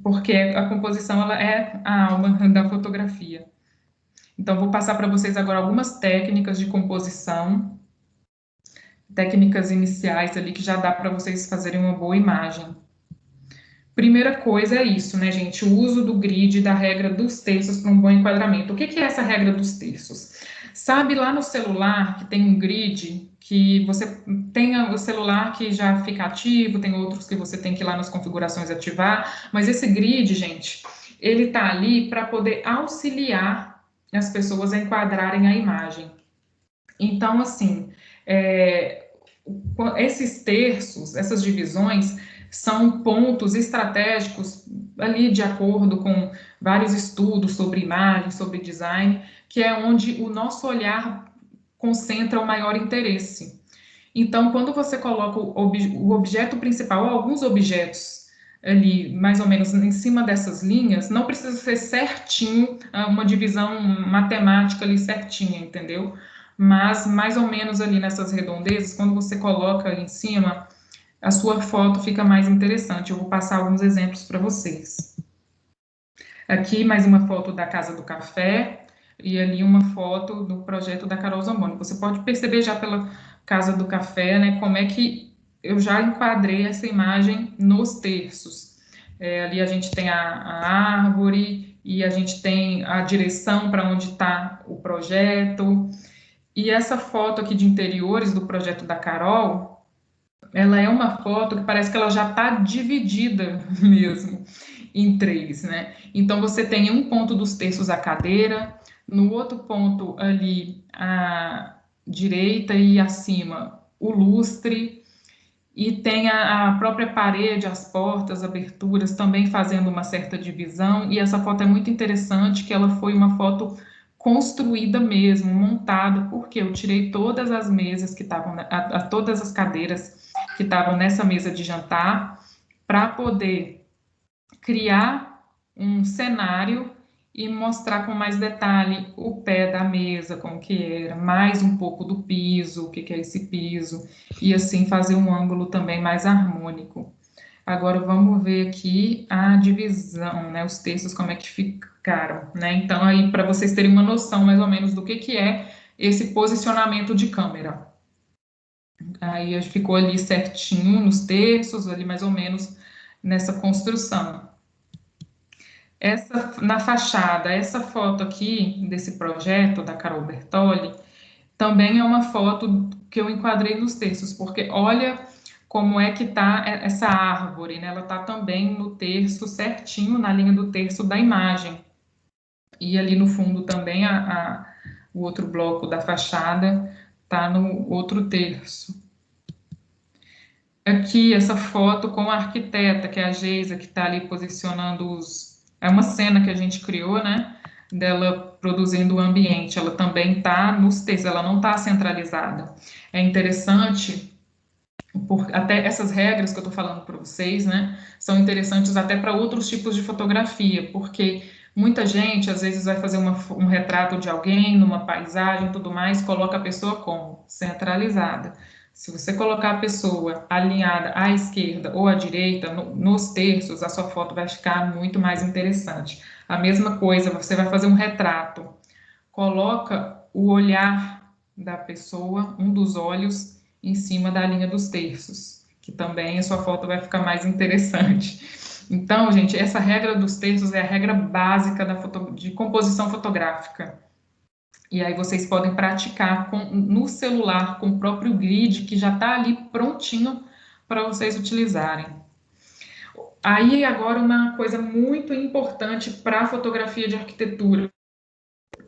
porque a composição ela é a alma da fotografia. Então, vou passar para vocês agora algumas técnicas de composição, técnicas iniciais ali que já dá para vocês fazerem uma boa imagem. Primeira coisa é isso, né, gente? O uso do grid, da regra dos terços para um bom enquadramento. O que é essa regra dos terços? Sabe lá no celular que tem um grid, que você tem o celular que já fica ativo, tem outros que você tem que ir lá nas configurações ativar, mas esse grid, gente, ele tá ali para poder auxiliar as pessoas a enquadrarem a imagem. Então, assim, esses terços, essas divisões, são pontos estratégicos ali de acordo com vários estudos sobre imagem, sobre design, que é onde o nosso olhar concentra o maior interesse. Então, quando você coloca o objeto principal, ou alguns objetos ali, mais ou menos em cima dessas linhas, não precisa ser certinho, uma divisão matemática ali certinha, entendeu? Mas mais ou menos ali nessas redondezas, quando você coloca em cima, a sua foto fica mais interessante. Eu vou passar alguns exemplos para vocês. Aqui, mais uma foto da Casa do Café, e ali uma foto do projeto da Carol Zamboni. Você pode perceber já pela Casa do Café, né, como é que eu já enquadrei essa imagem nos terços. Ali a gente tem a árvore, e a gente tem a direção para onde está o projeto. E essa foto aqui de interiores do projeto da Carol, ela é uma foto que parece que ela já está dividida mesmo em três, né? Então, você tem um ponto dos terços a cadeira, no outro ponto ali à direita e acima o lustre, e tem a própria parede, as portas, aberturas, também fazendo uma certa divisão, e essa foto é muito interessante, que ela foi uma foto construída mesmo, montada, porque eu tirei todas as mesas que estavam, todas as cadeiras que estavam nessa mesa de jantar, para poder criar um cenário e mostrar com mais detalhe o pé da mesa, como que era, mais um pouco do piso, o que é esse piso, e assim fazer um ângulo também mais harmônico. Agora vamos ver aqui a divisão, né, os textos como é que ficaram, né? Então aí para vocês terem uma noção mais ou menos do que é esse posicionamento de câmera. Aí ficou ali certinho nos terços, ali mais ou menos nessa construção. Na fachada, essa foto aqui desse projeto da Carol Bertoli, também é uma foto que eu enquadrei nos terços, porque olha como é que tá essa árvore, né? Ela tá também no terço certinho, na linha do terço da imagem. E ali no fundo também o outro bloco da fachada tá no outro terço. Aqui, essa foto com a arquiteta, que é a Geisa, que está ali posicionando é uma cena que a gente criou, né? Dela produzindo o ambiente. Ela também está nos textos, ela não está centralizada. É interessante, até essas regras que eu estou falando para vocês, né? São interessantes até para outros tipos de fotografia, porque muita gente, às vezes, vai fazer um retrato de alguém, numa paisagem e tudo mais, coloca a pessoa como centralizada. Se você colocar a pessoa alinhada à esquerda ou à direita, nos terços, a sua foto vai ficar muito mais interessante. A mesma coisa, você vai fazer um retrato. Coloca o olhar da pessoa, um dos olhos, em cima da linha dos terços, que também a sua foto vai ficar mais interessante. Então, gente, essa regra dos terços é a regra básica de composição fotográfica. E aí vocês podem praticar no celular com o próprio grid, que já está ali prontinho para vocês utilizarem. Aí agora uma coisa muito importante para a fotografia de arquitetura.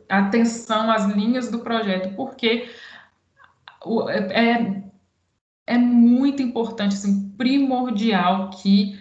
Atenção às linhas do projeto, porque é muito importante, assim, primordial que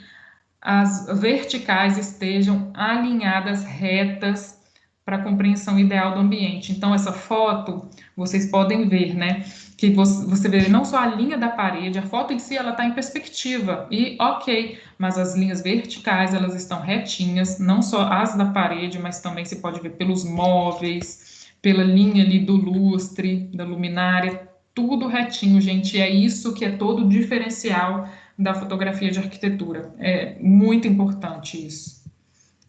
as verticais estejam alinhadas, retas, para a compreensão ideal do ambiente. Então, essa foto, vocês podem ver, né, que você vê não só a linha da parede, a foto em si, ela está em perspectiva, e ok, mas as linhas verticais, elas estão retinhas, não só as da parede, mas também se pode ver pelos móveis, pela linha ali do lustre, da luminária, tudo retinho, gente, e é isso que é todo o diferencial da fotografia de arquitetura. É muito importante isso.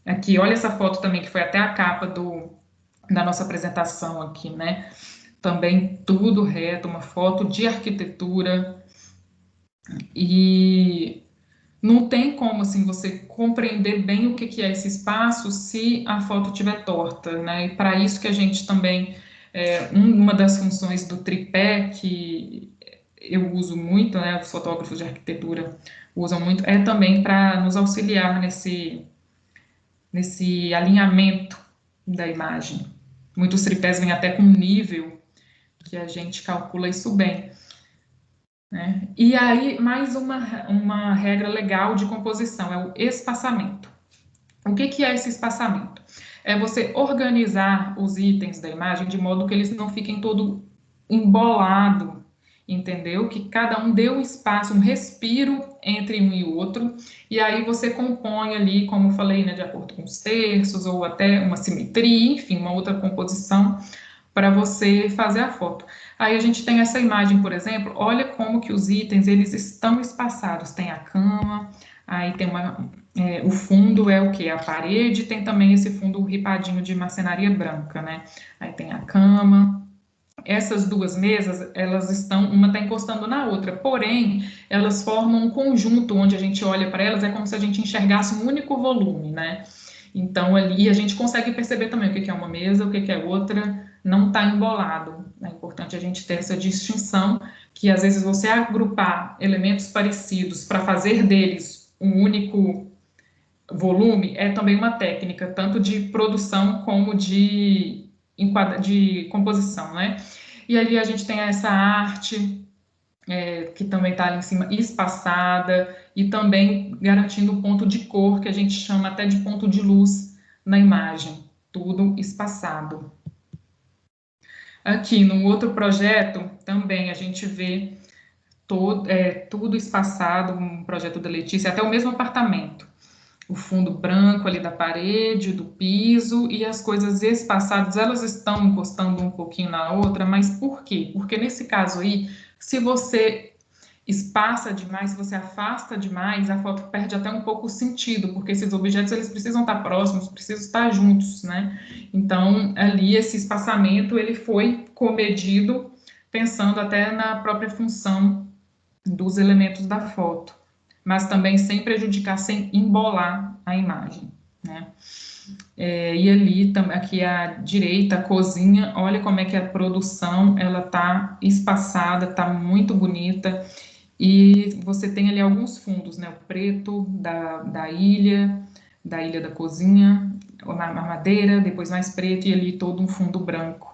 Aqui, olha essa foto também, que foi até a capa da nossa apresentação aqui, né? Também tudo reto, uma foto de arquitetura. E não tem como, assim, você compreender bem o que é esse espaço se a foto estiver torta, né? E para isso que a gente também, uma das funções do tripé, que eu uso muito, né? Os fotógrafos de arquitetura usam muito, é também para nos auxiliar nesse alinhamento da imagem. Muitos tripés vêm até com nível, que a gente calcula isso bem. Né? E aí, mais uma regra legal de composição, é o espaçamento. O que é esse espaçamento? É você organizar os itens da imagem de modo que eles não fiquem todo embolado, entendeu? Que cada um dê um espaço, um respiro entre um e o outro, e aí você compõe ali, como eu falei, né, de acordo com os terços, ou até uma simetria, enfim, uma outra composição, para você fazer a foto. Aí a gente tem essa imagem, por exemplo, olha como que os itens, eles estão espaçados, tem a cama, aí tem o fundo é o que? A parede, tem também esse fundo ripadinho de marcenaria branca, né? Aí tem a cama. Essas duas mesas, elas estão, uma está encostando na outra, porém, elas formam um conjunto onde a gente olha para elas, é como se a gente enxergasse um único volume, né? Então, ali a gente consegue perceber também o que é uma mesa, o que é outra, não está embolado. É importante a gente ter essa distinção, que às vezes você agrupar elementos parecidos para fazer deles um único volume é também uma técnica, tanto de produção como de composição, né? E ali a gente tem essa arte, que também está ali em cima, espaçada, e também garantindo o ponto de cor, que a gente chama até de ponto de luz na imagem, tudo espaçado. Aqui, no outro projeto, também a gente vê tudo espaçado, um projeto da Letícia, até o mesmo apartamento. O fundo branco ali da parede, do piso, e as coisas espaçadas, elas estão encostando um pouquinho na outra, mas por quê? Porque nesse caso aí, se você espaça demais, se você afasta demais, a foto perde até um pouco o sentido, porque esses objetos, eles precisam estar próximos, precisam estar juntos, né? Então, ali, esse espaçamento, ele foi comedido, pensando até na própria função dos elementos da foto, mas também sem prejudicar, sem embolar a imagem, né? E ali, aqui à direita, a cozinha, olha como é que a produção, ela tá espaçada, tá muito bonita, e você tem ali alguns fundos, né? O preto da ilha da cozinha, a madeira, depois mais preto, e ali todo um fundo branco.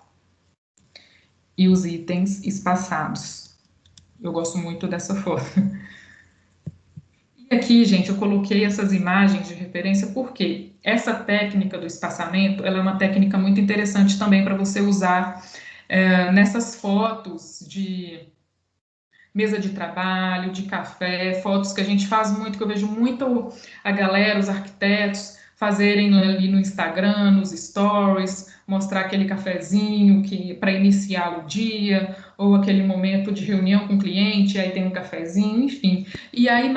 E os itens espaçados. Eu gosto muito dessa foto. E aqui, gente, eu coloquei essas imagens de referência porque essa técnica do espaçamento, ela é uma técnica muito interessante também para você usar nessas fotos de mesa de trabalho, de café, fotos que a gente faz muito, que eu vejo muito a galera, os arquitetos, fazerem ali no Instagram, nos stories, mostrar aquele cafezinho para iniciar o dia, ou aquele momento de reunião com o cliente, aí tem um cafezinho, enfim. E aí,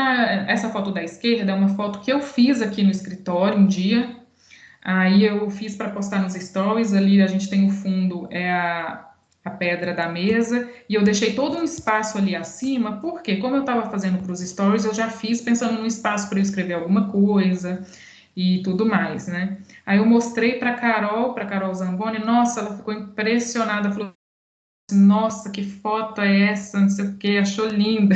essa foto da esquerda é uma foto que eu fiz aqui no escritório um dia, aí eu fiz para postar nos stories, ali a gente tem o fundo, é a pedra da mesa, e eu deixei todo um espaço ali acima, porque como eu estava fazendo para os stories, eu já fiz pensando num espaço para eu escrever alguma coisa e tudo mais, né? Aí eu mostrei para Carol Zamboni, nossa, ela ficou impressionada, falou, nossa, que foto é essa, não sei o que, achou linda.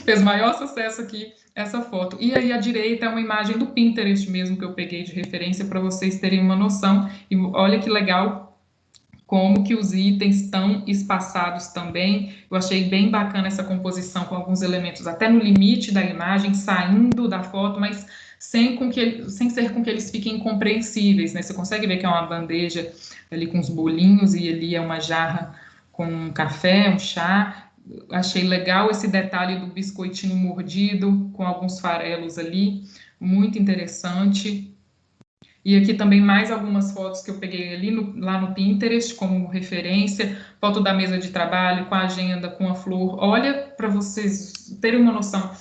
Fez maior sucesso aqui essa foto. E aí, à direita é uma imagem do Pinterest mesmo, que eu peguei de referência para vocês terem uma noção. E olha que legal como que os itens estão espaçados também. Eu achei bem bacana essa composição com alguns elementos até no limite da imagem, saindo da foto, mas sem ser com que eles fiquem incompreensíveis, né? Você consegue ver que é uma bandeja ali com os bolinhos e ali é uma jarra com um café, um chá. Achei legal esse detalhe do biscoitinho mordido com alguns farelos ali, muito interessante. E aqui também mais algumas fotos que eu peguei ali lá no Pinterest como referência, foto da mesa de trabalho, com a agenda, com a flor. Olha, para vocês terem uma noção,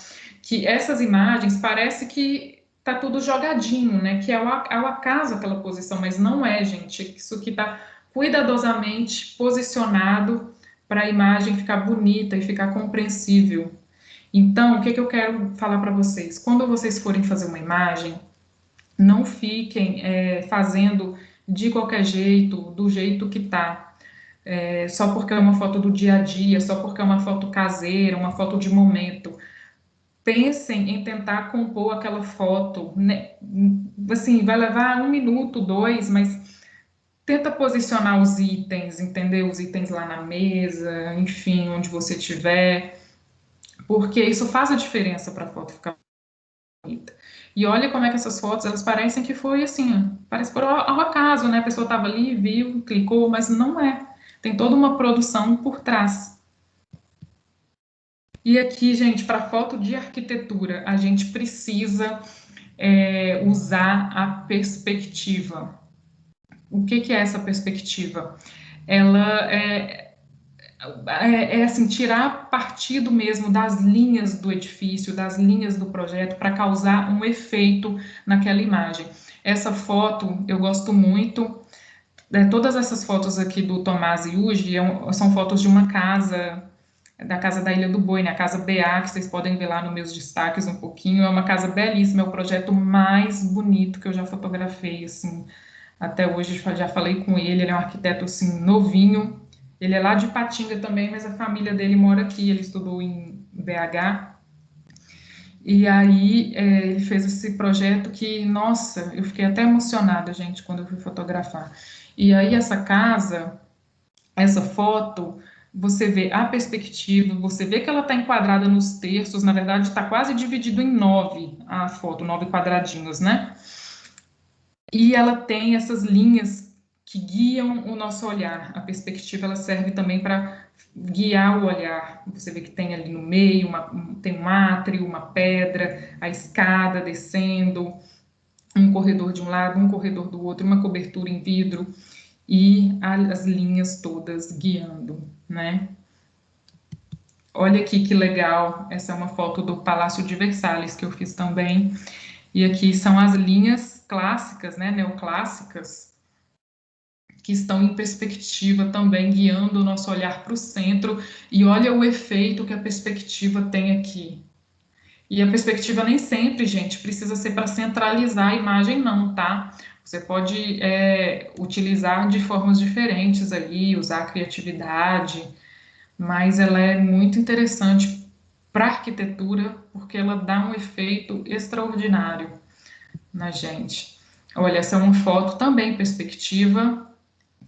que essas imagens parece que tá tudo jogadinho, né? Que é ao acaso aquela posição, mas não é, gente. Isso aqui tá cuidadosamente posicionado para a imagem ficar bonita e ficar compreensível. Então, o que eu quero falar para vocês? Quando vocês forem fazer uma imagem, não fiquem fazendo de qualquer jeito, do jeito que tá, só porque é uma foto do dia a dia, só porque é uma foto caseira, uma foto de momento. Pensem em tentar compor aquela foto, né? Assim, vai levar 1 minuto, 2, mas tenta posicionar os itens, entendeu? Os itens lá na mesa, enfim, onde você estiver, porque isso faz a diferença para a foto ficar bonita. E olha como é que essas fotos, elas parecem que foi assim, parece por ao acaso, né? A pessoa estava ali, viu, clicou, mas não é. Tem toda uma produção por trás. E aqui, gente, para foto de arquitetura, a gente precisa usar a perspectiva. O que é essa perspectiva? Ela assim, tirar partido mesmo das linhas do edifício, das linhas do projeto, para causar um efeito naquela imagem. Essa foto eu gosto muito. Todas essas fotos aqui do Tomás Yuji são fotos de uma casa, da casa da Ilha do Boi, né? A casa BA, que vocês podem ver lá nos meus destaques um pouquinho. É uma casa belíssima, é o projeto mais bonito que eu já fotografei, assim, até hoje. Já falei com ele, ele é um arquiteto, assim, novinho. Ele é lá de Patinga também, mas a família dele mora aqui, ele estudou em BH. E aí ele fez esse projeto que, nossa, eu fiquei até emocionada, gente, quando eu fui fotografar. E aí essa casa, essa foto, você vê a perspectiva, você vê que ela está enquadrada nos terços, na verdade está quase dividido em 9 a foto, 9 quadradinhos, né? E ela tem essas linhas que guiam o nosso olhar. A perspectiva ela serve também para guiar o olhar. Você vê que tem ali no meio, tem um átrio, uma pedra, a escada descendo, um corredor de um lado, um corredor do outro, uma cobertura em vidro e as linhas todas guiando, né? Olha aqui que legal, essa é uma foto do Palácio de Versalhes que eu fiz também. E aqui são as linhas clássicas, né, neoclássicas, que estão em perspectiva também, guiando o nosso olhar para o centro. E olha o efeito que a perspectiva tem aqui. E a perspectiva nem sempre, gente, precisa ser para centralizar a imagem, não, tá? Você pode utilizar de formas diferentes ali, usar a criatividade, mas ela é muito interessante para a arquitetura, porque ela dá um efeito extraordinário na gente. Olha, essa é uma foto também perspectiva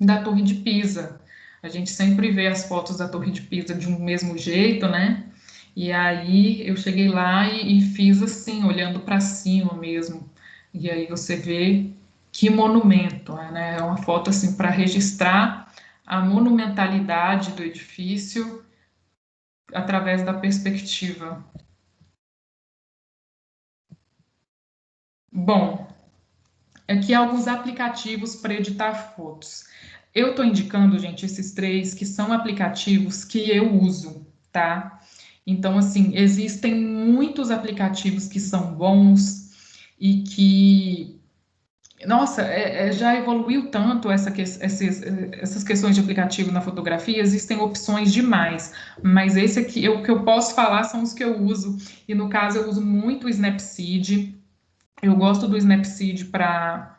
da Torre de Pisa. A gente sempre vê as fotos da Torre de Pisa de um mesmo jeito, né? E aí eu cheguei lá e fiz assim, olhando para cima mesmo. E aí você vê que monumento, né? É uma foto assim para registrar a monumentalidade do edifício através da perspectiva. Bom, aqui alguns aplicativos para editar fotos. Eu estou indicando, gente, esses 3 que são aplicativos que eu uso, tá? Então, assim, existem muitos aplicativos que são bons e que, nossa, já evoluiu tanto essas questões de aplicativo na fotografia, existem opções demais, mas esse aqui, o que eu posso falar são os que eu uso, e no caso eu uso muito o Snapseed. Eu gosto do Snapseed para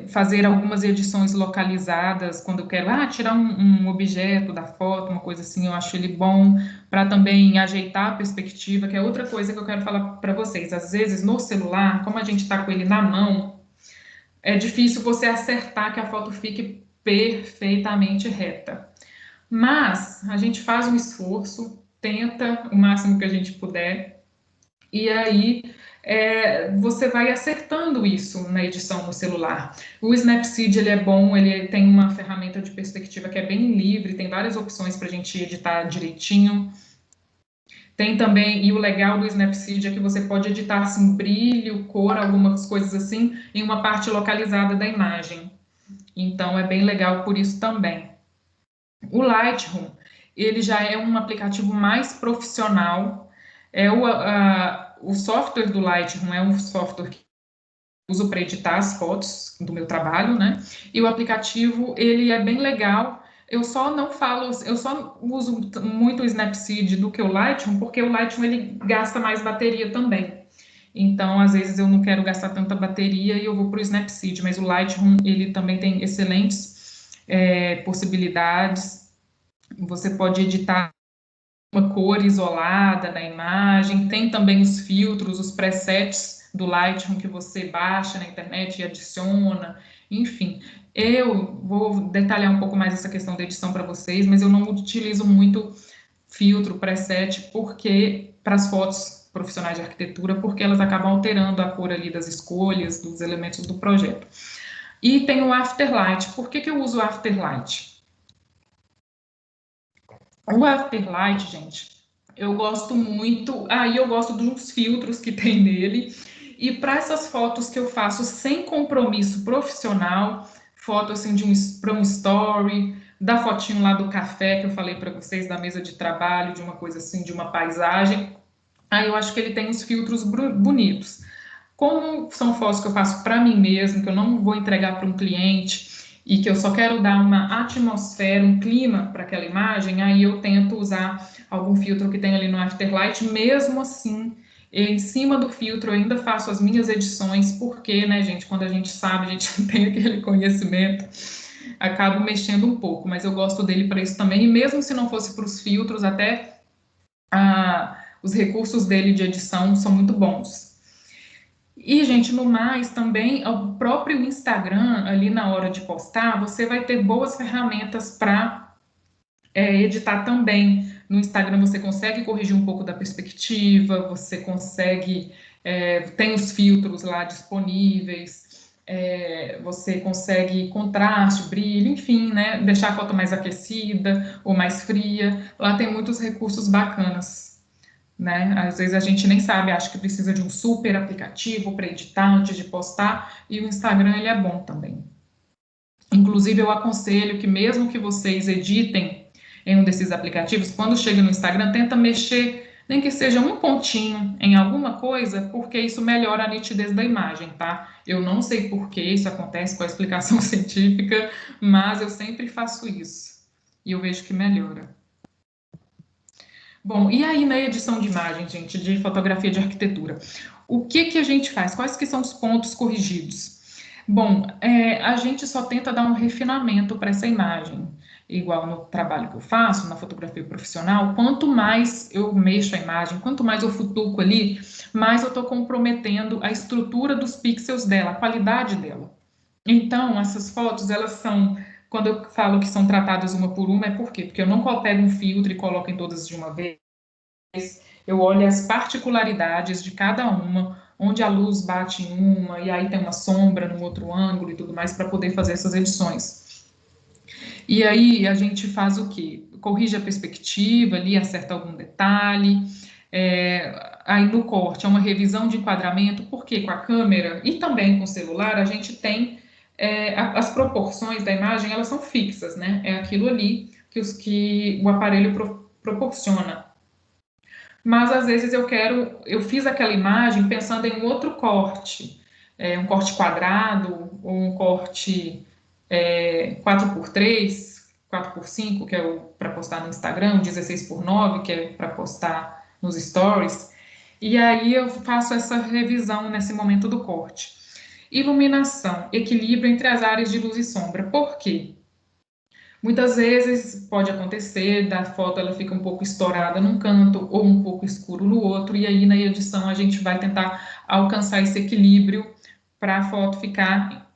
fazer algumas edições localizadas, quando eu quero tirar um objeto da foto, uma coisa assim, eu acho ele bom, para também ajeitar a perspectiva, que é outra coisa que eu quero falar para vocês. Às vezes, no celular, como a gente está com ele na mão, é difícil você acertar que a foto fique perfeitamente reta. Mas a gente faz um esforço, tenta o máximo que a gente puder, e aí você vai acertando isso na edição no celular. O Snapseed, ele é bom, ele tem uma ferramenta de perspectiva que é bem livre, tem várias opções para a gente editar direitinho. Tem também, e o legal do Snapseed é que você pode editar assim, brilho, cor, algumas coisas assim, em uma parte localizada da imagem. Então, é bem legal por isso também. O Lightroom, ele já é um aplicativo mais profissional. O software do Lightroom é um software que eu uso para editar as fotos do meu trabalho, né? E o aplicativo, ele é bem legal. Eu só uso muito o Snapseed do que o Lightroom, porque o Lightroom, ele gasta mais bateria também. Então, às vezes, eu não quero gastar tanta bateria e eu vou para o Snapseed, mas o Lightroom, ele também tem excelentes possibilidades. Você pode editar uma cor isolada da imagem, tem também os filtros, os presets do Lightroom que você baixa na internet e adiciona, enfim. Eu vou detalhar um pouco mais essa questão da edição para vocês, mas eu não utilizo muito filtro, preset, porque para as fotos profissionais de arquitetura, porque elas acabam alterando a cor ali das escolhas, dos elementos do projeto. E tem o Afterlight. Por que eu uso o Afterlight? O Afterlight, gente, eu gosto muito. Aí eu gosto dos filtros que tem nele. E para essas fotos que eu faço sem compromisso profissional, foto assim para um story, da fotinho lá do café que eu falei para vocês, da mesa de trabalho, de uma coisa assim, de uma paisagem. Aí eu acho que ele tem uns filtros bonitos. Como são fotos que eu faço para mim mesmo, que eu não vou entregar para um cliente e que eu só quero dar uma atmosfera, um clima para aquela imagem, aí eu tento usar algum filtro que tem ali no Afterlight. Mesmo assim, em cima do filtro eu ainda faço as minhas edições, porque, né, gente, quando a gente sabe, a gente tem aquele conhecimento, acabo mexendo um pouco, mas eu gosto dele para isso também, e mesmo se não fosse para os filtros, até os recursos dele de edição são muito bons. E, gente, no mais, também, o próprio Instagram, ali na hora de postar, você vai ter boas ferramentas para editar também. No Instagram você consegue corrigir um pouco da perspectiva, você consegue, tem os filtros lá disponíveis, você consegue contraste, brilho, enfim, né, deixar a foto mais aquecida ou mais fria. Lá tem muitos recursos bacanas. Né? Às vezes a gente nem sabe, acha que precisa de um super aplicativo para editar antes de postar, e o Instagram ele é bom também. Inclusive eu aconselho que mesmo que vocês editem em um desses aplicativos, quando chega no Instagram, tenta mexer, nem que seja um pontinho em alguma coisa, porque isso melhora a nitidez da imagem, tá? Eu não sei por que isso acontece com a explicação científica, mas eu sempre faço isso, e eu vejo que melhora. Bom, e aí na edição de imagem, gente, de fotografia de arquitetura, o que a gente faz? Quais que são os pontos corrigidos? Bom, a gente só tenta dar um refinamento para essa imagem, igual no trabalho que eu faço, na fotografia profissional. Quanto mais eu mexo a imagem, quanto mais eu futuco ali, mais eu estou comprometendo a estrutura dos pixels dela, a qualidade dela. Então, essas fotos, elas são... Quando eu falo que são tratadas uma por uma, é por quê? Porque eu não pego um filtro e coloco em todas de uma vez. Eu olho as particularidades de cada uma, onde a luz bate em uma, e aí tem uma sombra no outro ângulo e tudo mais, para poder fazer essas edições. E aí a gente faz o quê? Corrige a perspectiva ali, acerta algum detalhe. Aí no corte é uma revisão de enquadramento, porque com a câmera e também com o celular a gente tem as proporções da imagem, elas são fixas, né? É aquilo ali que o aparelho proporciona. Mas, às vezes, eu fiz aquela imagem pensando em um outro corte, um corte quadrado, ou um corte 4x3, 4x5, que é para postar no Instagram, 16x9, que é para postar nos stories. E aí eu faço essa revisão nesse momento do corte. Iluminação, equilíbrio entre as áreas de luz e sombra. Por quê? Muitas vezes pode acontecer da foto ela fica um pouco estourada num canto ou um pouco escuro no outro, e aí na edição a gente vai tentar alcançar esse equilíbrio para a foto ficar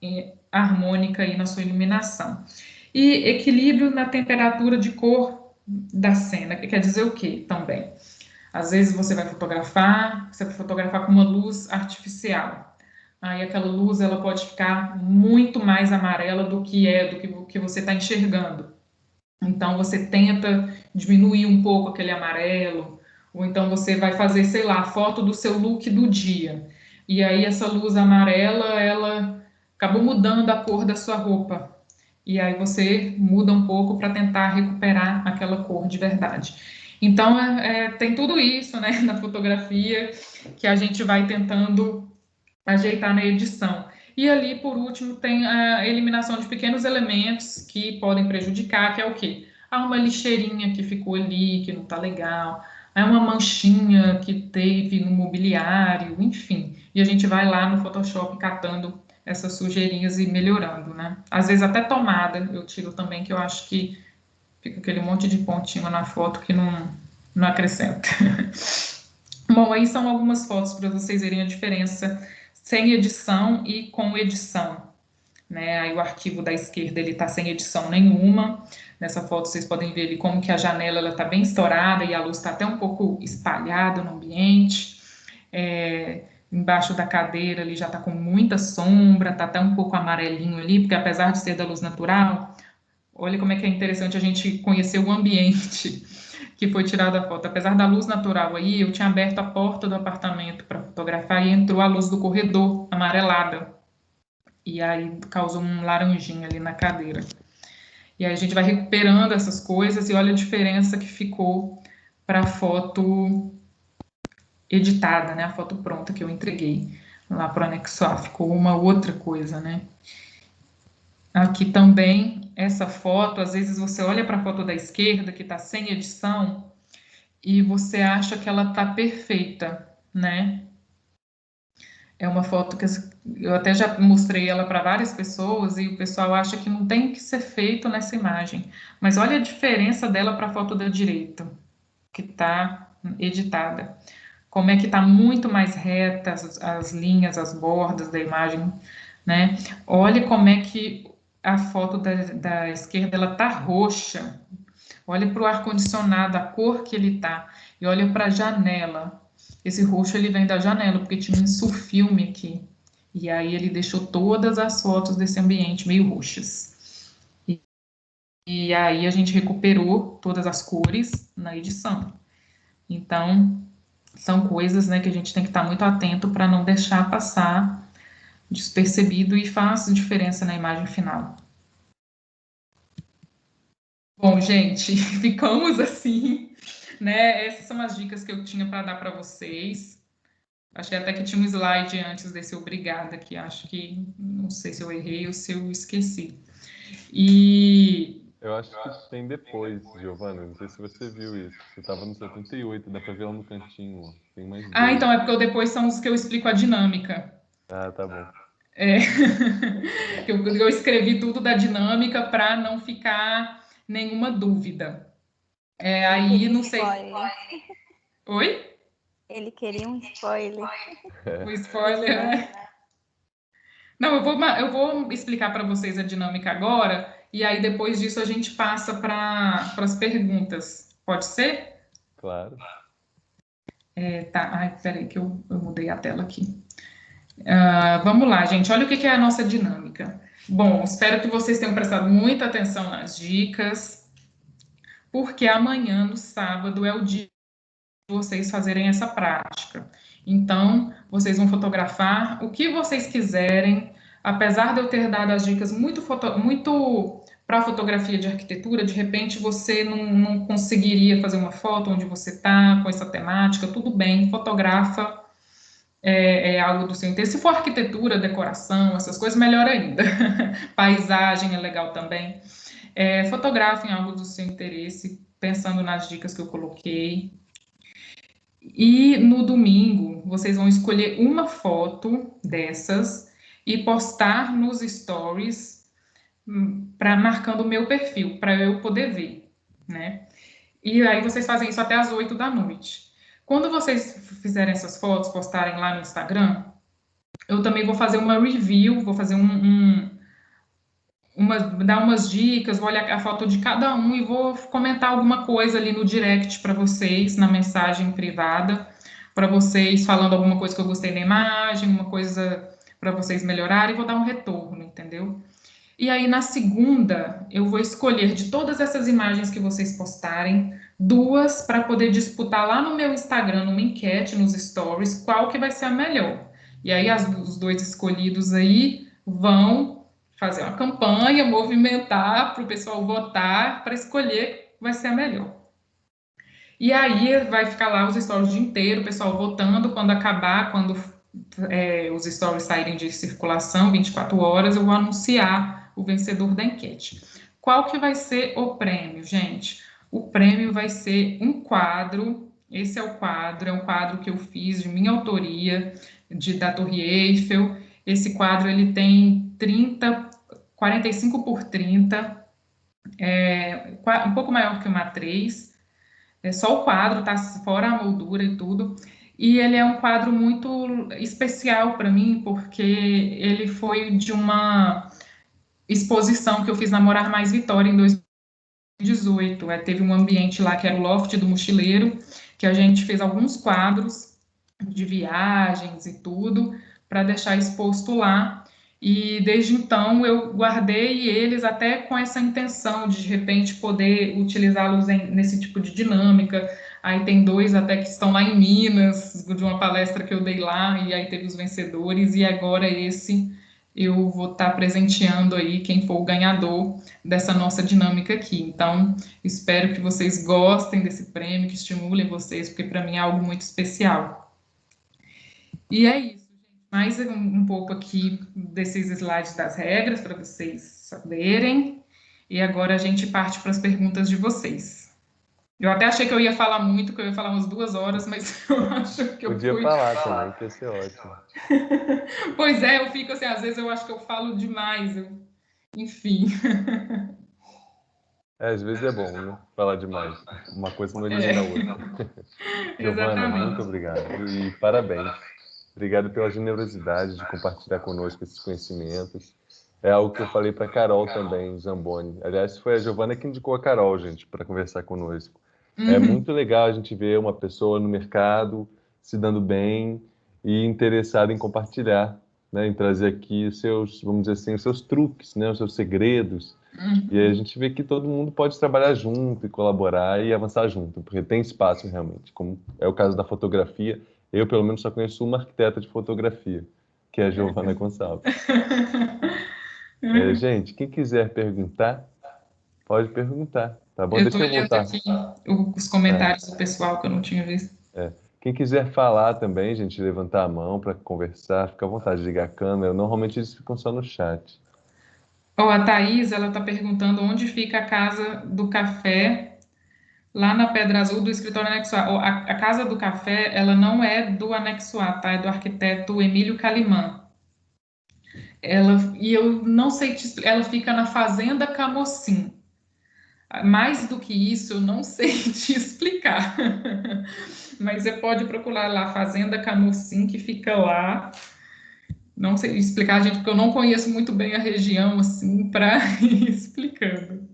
harmônica aí na sua iluminação. E equilíbrio na temperatura de cor da cena, que quer dizer o quê também? Às vezes você vai fotografar com uma luz artificial. Aí aquela luz ela pode ficar muito mais amarela do que você está enxergando. Então você tenta diminuir um pouco aquele amarelo, ou então você vai fazer, sei lá, a foto do seu look do dia. E aí essa luz amarela, ela acabou mudando a cor da sua roupa. E aí você muda um pouco para tentar recuperar aquela cor de verdade. Então tem tudo isso, né, na fotografia que a gente vai tentando ajeitar na edição. E ali, por último, tem a eliminação de pequenos elementos que podem prejudicar, que é o quê? Uma lixeirinha que ficou ali, que não está legal, uma manchinha que teve no mobiliário, enfim. E a gente vai lá no Photoshop catando essas sujeirinhas e melhorando, né? Às vezes até tomada eu tiro também, que eu acho que fica aquele monte de pontinho na foto que não acrescenta. Bom, aí são algumas fotos para vocês verem a diferença sem edição e com edição, né? Aí o arquivo da esquerda ele está sem edição nenhuma. Nessa foto vocês podem ver ali como que a janela ela está bem estourada e a luz está até um pouco espalhada no ambiente. Embaixo da cadeira ali já está com muita sombra, está até um pouco amarelinho ali, porque apesar de ser da luz natural, olha como é que é interessante a gente conhecer o ambiente que foi tirada a foto. Apesar da luz natural aí, eu tinha aberto a porta do apartamento para fotografar e entrou a luz do corredor amarelada. E aí causou um laranjinho ali na cadeira. E aí a gente vai recuperando essas coisas e olha a diferença que ficou para a foto editada, né? A foto pronta que eu entreguei lá para o anexo A. Ficou uma outra coisa, né? Aqui também, essa foto, às vezes você olha para a foto da esquerda, que está sem edição, e você acha que ela está perfeita, né? É uma foto que eu até já mostrei ela para várias pessoas e o pessoal acha que não tem que ser feito nessa imagem. Mas olha a diferença dela para a foto da direita, que está editada. Como é que está muito mais reta as linhas, as bordas da imagem, né? Olha como é que a foto da esquerda ela tá roxa. Olha para o ar-condicionado, a cor que ele tá. E olha para a janela. Esse roxo ele vem da janela, porque tinha um sulfilme aqui. E aí ele deixou todas as fotos desse ambiente meio roxas. E aí a gente recuperou todas as cores na edição. Então, são coisas, né, que a gente tem que estar muito atento para não deixar passar despercebido e faz diferença na imagem final. Bom, gente, ficamos assim, né? Essas são as dicas que eu tinha para dar para vocês. Achei até que tinha um slide antes desse obrigada, que acho que, não sei se eu errei ou se eu esqueci. Eu acho que tem depois, Giovana, não sei se você viu isso. Você estava no 78, dá para ver lá no cantinho, ó. Tem mais dois. Então é porque o depois são os que eu explico a dinâmica. Ah, tá bom. Eu escrevi tudo da dinâmica para não ficar nenhuma dúvida. Aí, não sei... Oi? Ele queria um spoiler. O spoiler, né? Não, eu vou explicar para vocês a dinâmica agora, e aí depois disso a gente passa para as perguntas. Pode ser? Claro. Tá. Ai, peraí que eu mudei a tela aqui. Vamos lá, gente. Olha o que é a nossa dinâmica. Bom, espero que vocês tenham prestado muita atenção nas dicas, porque amanhã, no sábado, é o dia de vocês fazerem essa prática. Então, vocês vão fotografar o que vocês quiserem apesar de eu ter dado as dicas muito para fotografia de arquitetura, de repente você não conseguiria fazer uma foto onde você está, com essa temática, tudo bem, fotografa, é algo do seu interesse. Se for arquitetura, decoração, essas coisas, melhor ainda. Paisagem é legal também. Fotografem algo do seu interesse, pensando nas dicas que eu coloquei. E no domingo, vocês vão escolher uma foto dessas e postar nos stories, marcando o meu perfil, para eu poder ver, né? E aí vocês fazem isso até às 8 da noite. Quando vocês fizerem essas fotos, postarem lá no Instagram, eu também vou fazer uma review, vou fazer dar umas dicas, vou olhar a foto de cada um e vou comentar alguma coisa ali no direct para vocês, na mensagem privada, para vocês falando alguma coisa que eu gostei da imagem, uma coisa para vocês melhorarem, e vou dar um retorno, entendeu? E aí, na segunda, eu vou escolher de todas essas imagens que vocês postarem, 2 para poder disputar lá no meu Instagram, numa enquete, nos stories, qual que vai ser a melhor. E aí, os 2 escolhidos aí vão fazer uma campanha, movimentar para o pessoal votar para escolher qual vai ser a melhor. E aí, vai ficar lá os stories o dia inteiro, o pessoal votando. Quando acabar, quando os stories saírem de circulação, 24 horas, eu vou anunciar o vencedor da enquete. Qual que vai ser o prêmio, gente? O prêmio vai ser um quadro. Esse é um quadro que eu fiz de minha autoria, da Torre Eiffel. Esse quadro ele tem 45 por 30, um pouco maior que uma A3. É só o quadro, tá fora a moldura e tudo. E ele é um quadro muito especial para mim, porque ele foi de uma exposição que eu fiz na Morar Mais Vitória em 2018. Teve um ambiente lá que era o Loft do Mochileiro, que a gente fez alguns quadros de viagens e tudo, para deixar exposto lá. E desde então eu guardei eles até com essa intenção de repente poder utilizá-los nesse tipo de dinâmica. Aí tem 2 até que estão lá em Minas, de uma palestra que eu dei lá, e aí teve os vencedores, e agora esse eu vou estar presenteando aí quem for o ganhador dessa nossa dinâmica aqui. Então, espero que vocês gostem desse prêmio, que estimulem vocês, porque para mim é algo muito especial. E é isso, gente. Mais um pouco aqui desses slides das regras para vocês saberem. E agora a gente parte para as perguntas de vocês. Eu até achei que eu ia falar muito, que eu ia falar umas 2 horas, mas eu acho que eu Podia falar também, que ia ser ótimo. Pois é, eu fico assim, às vezes eu acho que eu falo demais, enfim. Às vezes é bom, né? Falar demais. Uma coisa não elimina a outra. Giovana, muito obrigado. E parabéns. Obrigado pela generosidade de compartilhar conosco esses conhecimentos. É algo que eu falei para a Carol também, Zamboni. Aliás, foi a Giovana que indicou a Carol, gente, para conversar conosco. É muito legal a gente ver uma pessoa no mercado se dando bem e interessada em compartilhar, né? Em trazer aqui os seus, vamos dizer assim, os seus truques, né? Os seus segredos. E aí a gente vê que todo mundo pode trabalhar junto e colaborar e avançar junto, porque tem espaço realmente, como é o caso da fotografia. Eu, pelo menos, só conheço uma arquiteta de fotografia, que é a Giovana Gonçalves. Gente, quem quiser perguntar, pode perguntar, tá bom? Eu Deixa estou eu olhando voltar. aqui os comentários do pessoal que eu não tinha visto. Quem quiser falar também, gente, levantar a mão para conversar, fica à vontade de ligar a câmera. Normalmente eles ficam só no chat. A Thaís, ela está perguntando onde fica a Casa do Café, lá na Pedra Azul do escritório anexo A. A Casa do Café, ela não é do anexo A, tá? É do arquiteto Emílio Calimã. E eu não sei te explicar, ela fica na Fazenda Camocim. Mais do que isso, eu não sei te explicar. Mas você pode procurar lá, Fazenda Camocim, que fica lá. Não sei explicar, gente, porque eu não conheço muito bem a região, assim, para ir explicando.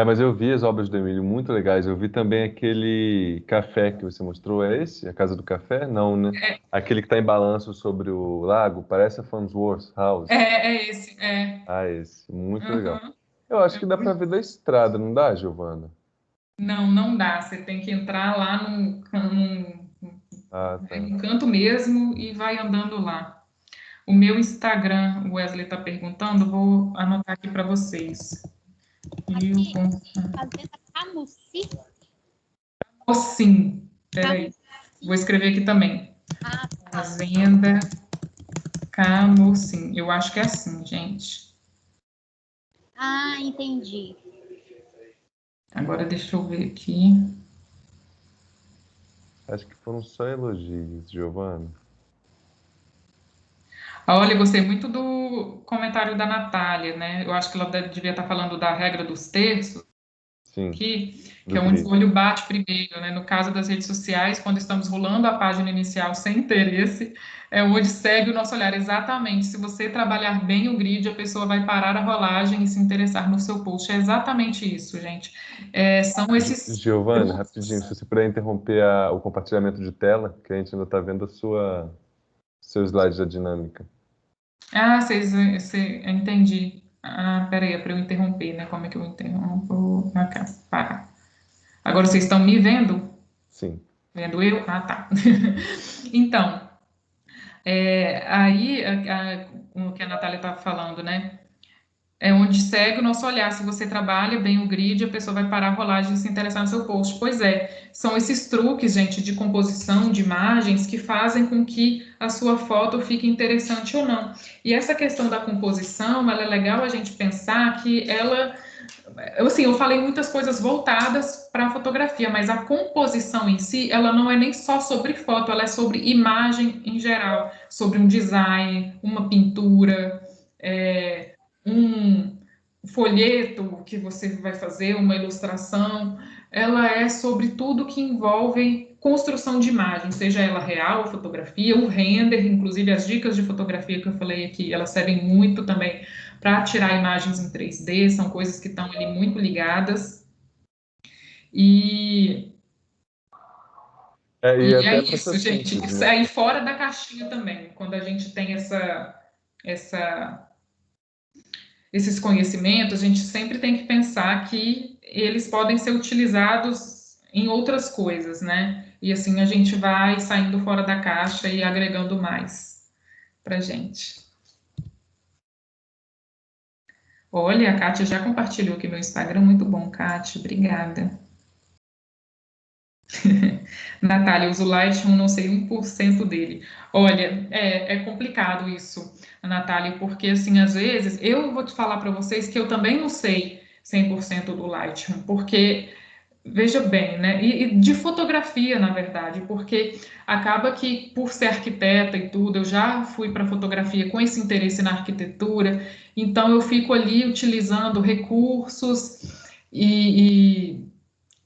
Mas eu vi as obras do Emílio, muito legais. Eu vi também aquele café que você mostrou. É esse? A Casa do Café? Não, né? Aquele que está em balanço sobre o lago. Parece a Farnsworth House. É esse, esse. Muito legal. Eu acho que dá para ver da estrada, não dá, Giovana? Não dá. Você tem que entrar lá no canto mesmo e vai andando lá. O meu Instagram, o Wesley está perguntando, vou anotar aqui para vocês. Aqui, Fazenda Camusim. Sim, peraí. Vou escrever aqui também. Ah, tá. Fazenda Camusim. Eu acho que é assim, gente. Ah, entendi. Agora deixa eu ver aqui. Acho que foram só elogios, Giovana. Olha, eu gostei muito do comentário da Natália, né? Eu acho que ela devia estar falando da regra dos terços Sim, que do é onde o grid. olho bate primeiro, né? No caso das redes sociais, quando estamos rolando a página inicial sem interesse, é onde segue o nosso olhar. Exatamente. Se você trabalhar bem o grid, a pessoa vai parar a rolagem e se interessar no seu post. É exatamente isso, gente. São esses Giovana, rapidinho, se truques. você puder interromper o compartilhamento de tela, que a gente ainda está vendo seu slide da dinâmica. Ah, entendi. Ah, peraí, é para eu interromper, né? Como é que eu interrompo? Aqui, para. Agora vocês estão me vendo? Sim. Vendo eu? Ah, tá. Então, aí, o que a Natália estava falando, né? É onde segue o nosso olhar. Se você trabalha bem o grid, a pessoa vai parar a rolagem e se interessar no seu post. Pois é, são esses truques, gente, de composição de imagens que fazem com que a sua foto fique interessante ou não. E essa questão da composição, ela é legal a gente pensar que assim, eu falei muitas coisas voltadas para a fotografia, mas a composição em si, ela não é nem só sobre foto, ela é sobre imagem em geral, sobre um design, uma pintura, um folheto que você vai fazer, uma ilustração, ela é sobre tudo que envolve construção de imagem, seja ela real, fotografia, o render, inclusive as dicas de fotografia que eu falei aqui, elas servem muito também para tirar imagens em 3D, são coisas que estão ali muito ligadas. E, E e é até para essa isso, gente, síntese, né? sair fora da caixinha também, quando a gente tem essa esses conhecimentos, a gente sempre tem que pensar que eles podem ser utilizados em outras coisas, né? E assim a gente vai saindo fora da caixa e agregando mais para gente. Olha, a Kátia já compartilhou aqui meu Instagram, muito bom, Kátia, obrigada. Natália, uso o Lightroom, não sei 1% dele. Olha, é complicado isso, Natália, porque, assim, às vezes, eu vou te falar para vocês que eu também não sei 100% do Lightroom, porque, veja bem, né, e de fotografia, na verdade, porque acaba que, por ser arquiteta e tudo, eu já fui para fotografia com esse interesse na arquitetura, então eu fico ali utilizando recursos e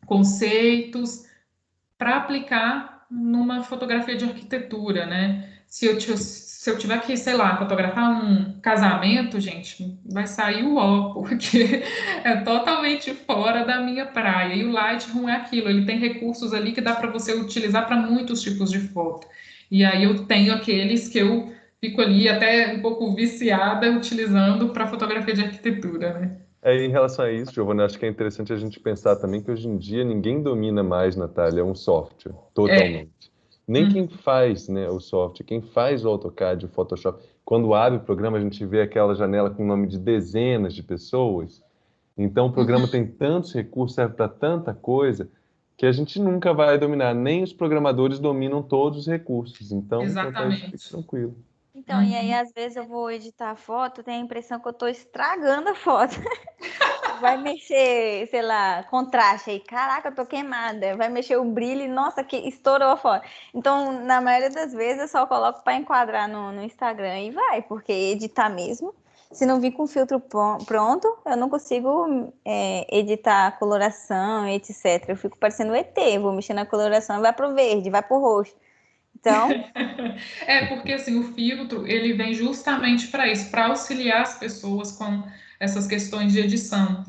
conceitos para aplicar numa fotografia de arquitetura, né? Se eu tiver que, sei lá, fotografar um casamento, gente, vai sair o ó, porque é totalmente fora da minha praia. E o Lightroom é aquilo, ele tem recursos ali que dá para você utilizar para muitos tipos de foto. E aí eu tenho aqueles que eu fico ali até um pouco viciada utilizando para fotografia de arquitetura, né? Em relação a isso, Giovana, acho que é interessante a gente pensar também que hoje em dia ninguém domina mais, Natália, um software É. totalmente. Nem quem faz, né, o software, quem faz o AutoCAD, o Photoshop. Quando abre o programa, a gente vê aquela janela com o nome de dezenas de pessoas. Então, o programa tem tantos recursos, serve para tanta coisa, que a gente nunca vai dominar. Nem os programadores dominam todos os recursos. Então, talvez fique Exatamente. tranquilo. Então, e aí às vezes eu vou editar a foto, tenho a impressão que eu tô estragando a foto. Vai mexer, sei lá, contraste aí, caraca, eu tô queimada. Vai mexer o brilho, nossa, que estourou a foto. Então, na maioria das vezes, eu só coloco para enquadrar no Instagram e vai, porque editar mesmo. Se não vir com filtro pronto, eu não consigo editar a coloração, etc. Eu fico parecendo ET, vou mexer na coloração e vai pro verde, vai pro roxo. Então, Porque assim, o filtro, ele vem justamente para isso, para auxiliar as pessoas com essas questões de edição.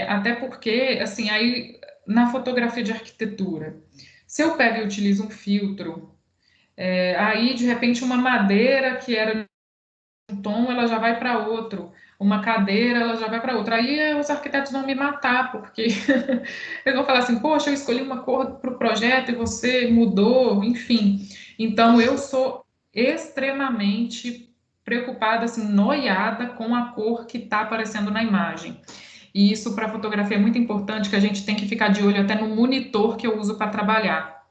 Até porque, assim, aí na fotografia de arquitetura, se eu pego e utilizo um filtro, aí de repente uma madeira que era de um tom, ela já vai para outro, uma cadeira, ela já vai para outra. Aí os arquitetos vão me matar, porque eles vão falar assim, poxa, eu escolhi uma cor para o projeto e você mudou, enfim. Então, eu sou extremamente preocupada, assim, noiada com a cor que está aparecendo na imagem. E isso para fotografia é muito importante, que a gente tem que ficar de olho até no monitor que eu uso para trabalhar.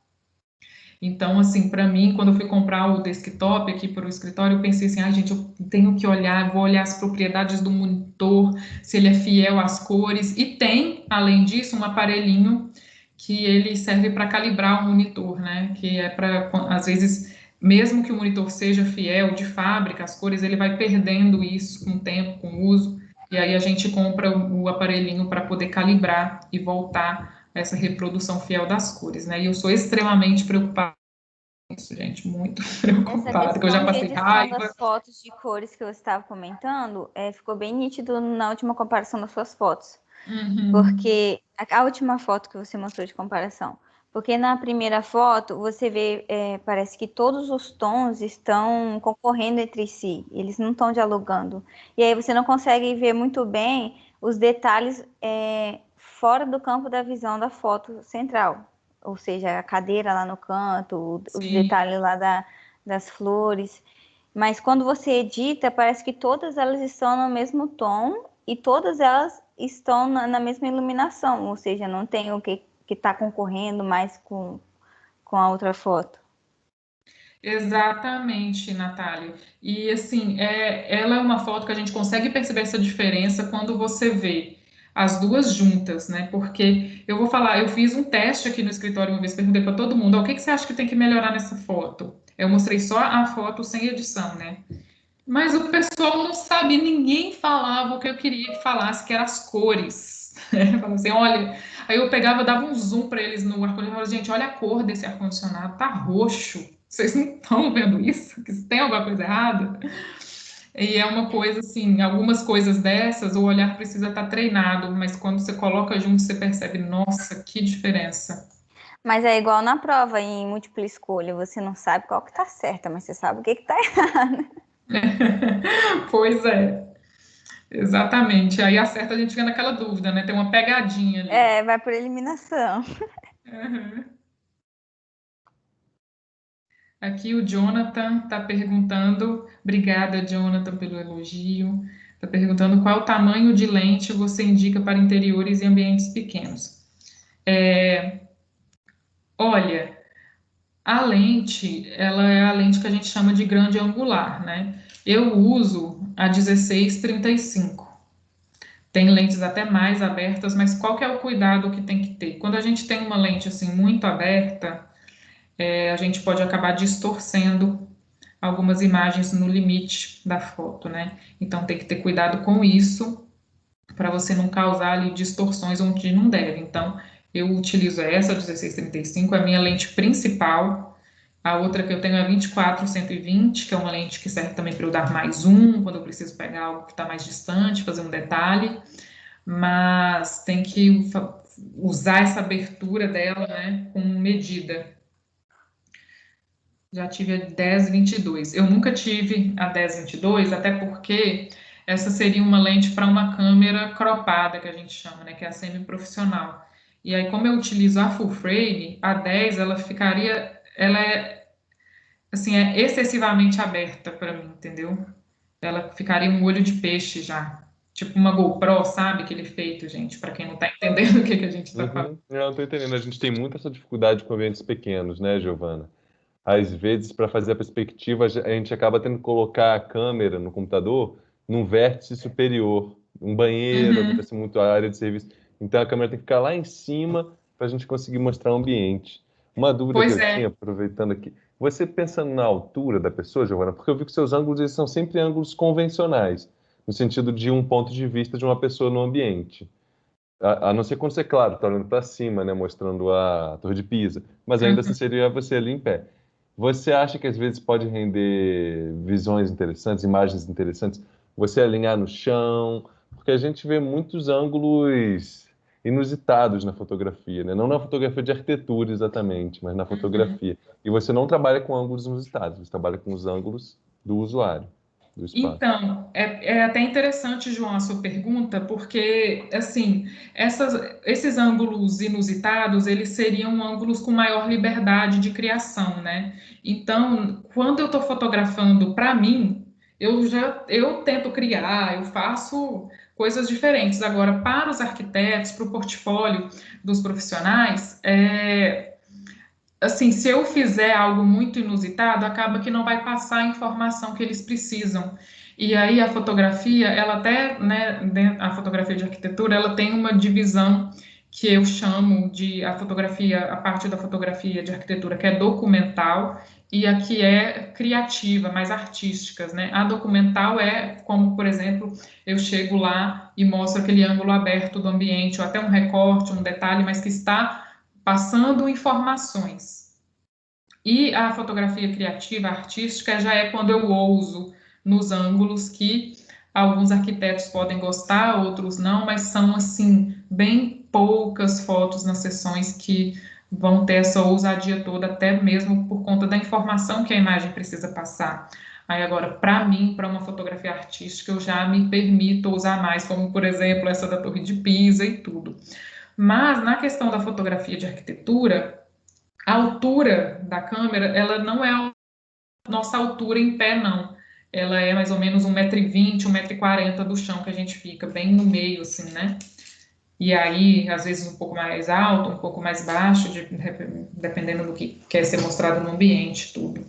Então, assim, para mim, quando eu fui comprar o desktop aqui para o escritório, eu pensei assim, gente, eu tenho que olhar, vou olhar as propriedades do monitor, se ele é fiel às cores. E tem, além disso, um aparelhinho que ele serve para calibrar o monitor, né? Que é para, às vezes, mesmo que o monitor seja fiel de fábrica, as cores, ele vai perdendo isso com o tempo, com o uso. E aí a gente compra o aparelhinho para poder calibrar e voltar a essa reprodução fiel das cores, né? E eu sou extremamente preocupada com isso, gente, muito Essa preocupada, que eu já questão de passei edição raiva. das fotos de cores que você estava comentando, ficou bem nítido na última comparação das suas fotos. Porque a última foto que você mostrou de comparação, porque na primeira foto você vê, parece que todos os tons estão concorrendo entre si, eles não estão dialogando. E aí você não consegue ver muito bem os detalhes fora do campo da visão da foto central. Ou seja, a cadeira lá no canto, os Sim. detalhes lá das flores. Mas quando você edita, parece que todas elas estão no mesmo tom e todas elas estão na mesma iluminação, ou seja, não tem o que está concorrendo mais com a outra foto. Exatamente, Natália. E assim, ela é uma foto que a gente consegue perceber essa diferença quando você vê as duas juntas, né? Porque eu vou falar, eu fiz um teste aqui no escritório uma vez, perguntei para todo mundo, o que você acha que tem que melhorar nessa foto? Eu mostrei só a foto sem edição, né? Mas o pessoal não sabe, ninguém falava o que eu queria que falasse, que eram as cores. Falava assim, olha, aí eu pegava, dava um zoom para eles no ar-condicionado, falava, gente, olha a cor desse ar-condicionado, tá roxo. Vocês não estão vendo isso? Que tem alguma coisa errada? E é uma coisa assim, algumas coisas dessas, o olhar precisa estar treinado, mas quando você coloca junto, você percebe, nossa, que diferença. Mas é igual na prova, em múltipla escolha, você não sabe qual que está certa, mas você sabe o que está errado. Pois é, exatamente. Aí acerta, a gente fica naquela dúvida, né? Tem uma pegadinha ali. Vai por eliminação. Uhum. Aqui o Jonathan está perguntando, obrigada, Jonathan, pelo elogio. Está perguntando qual o tamanho de lente você indica para interiores e ambientes pequenos. Olha, a lente, ela é a lente que a gente chama de grande angular, né? Eu uso a 16-35. Tem lentes até mais abertas, mas qual que é o cuidado que tem que ter? Quando a gente tem uma lente assim muito aberta, a gente pode acabar distorcendo algumas imagens no limite da foto, né? Então tem que ter cuidado com isso para você não causar ali distorções onde não deve. Então eu utilizo essa 16-35, a minha lente principal. A outra que eu tenho é 24-120, que é uma lente que serve também para eu dar mais zoom, quando eu preciso pegar algo que está mais distante, fazer um detalhe. Mas tem que usar essa abertura dela, né, com medida. Já tive a 10-22. Eu nunca tive a 10-22, até porque essa seria uma lente para uma câmera cropada, que a gente chama, né, que é a semi-profissional. E aí, como eu utilizo a full frame, a 10 ela ficaria, ela é assim, é excessivamente aberta para mim, entendeu? Ela ficaria um olho de peixe já. Tipo uma GoPro, sabe? Aquele efeito, gente, para quem não tá entendendo o que que a gente tá falando. Eu tô entendendo. A gente tem muito essa dificuldade com ambientes pequenos, né, Giovana? Às vezes, para fazer a perspectiva, a gente acaba tendo que colocar a câmera no computador num vértice superior. Um banheiro Uhum. acontece muito, a área de serviço. Então, a câmera tem que ficar lá em cima para a gente conseguir mostrar o ambiente. Uma dúvida que Pois eu tinha, é. aproveitando aqui, você pensando na altura da pessoa, Giovana, porque eu vi que seus ângulos eles são sempre ângulos convencionais, no sentido de um ponto de vista de uma pessoa no ambiente. A não ser quando você, claro, está olhando para cima, né, mostrando a Torre de Pisa, mas ainda assim Uhum. seria você ali em pé. Você acha que às vezes pode render visões interessantes, imagens interessantes, você alinhar no chão? Porque a gente vê muitos ângulos inusitados na fotografia, né? Não na fotografia de arquitetura exatamente, mas na Uhum. fotografia. E você não trabalha com ângulos inusitados, você trabalha com os ângulos do usuário, do espaço. Então, é até interessante, João, a sua pergunta, porque, assim, esses ângulos inusitados, eles seriam ângulos com maior liberdade de criação, né? Então, quando eu estou fotografando para mim, eu tento criar, eu faço coisas diferentes. Agora, para os arquitetos, para o portfólio dos profissionais, assim, se eu fizer algo muito inusitado, acaba que não vai passar a informação que eles precisam. E aí a fotografia, ela até, né, a fotografia de arquitetura, ela tem uma divisão que eu chamo de a fotografia, a parte da fotografia de arquitetura que é documental e a que é criativa, mais artísticas, né? A documental é como, por exemplo, eu chego lá e mostro aquele ângulo aberto do ambiente, ou até um recorte, um detalhe, mas que está passando informações. E a fotografia criativa, artística, já é quando eu ouso nos ângulos que alguns arquitetos podem gostar, outros não, mas são, assim, bem poucas fotos nas sessões que vão ter essa ousadia toda, até mesmo por conta da informação que a imagem precisa passar. Aí agora, para mim, para uma fotografia artística, eu já me permito usar mais, como, por exemplo, essa da Torre de Pisa e tudo. Mas na questão da fotografia de arquitetura, a altura da câmera, ela não é a nossa altura em pé, não. Ela é mais ou menos 1,20 m, 1,40 m do chão que a gente fica, bem no meio, assim, né? E aí, às vezes, um pouco mais alto, um pouco mais baixo, dependendo do que quer ser mostrado no ambiente, tudo.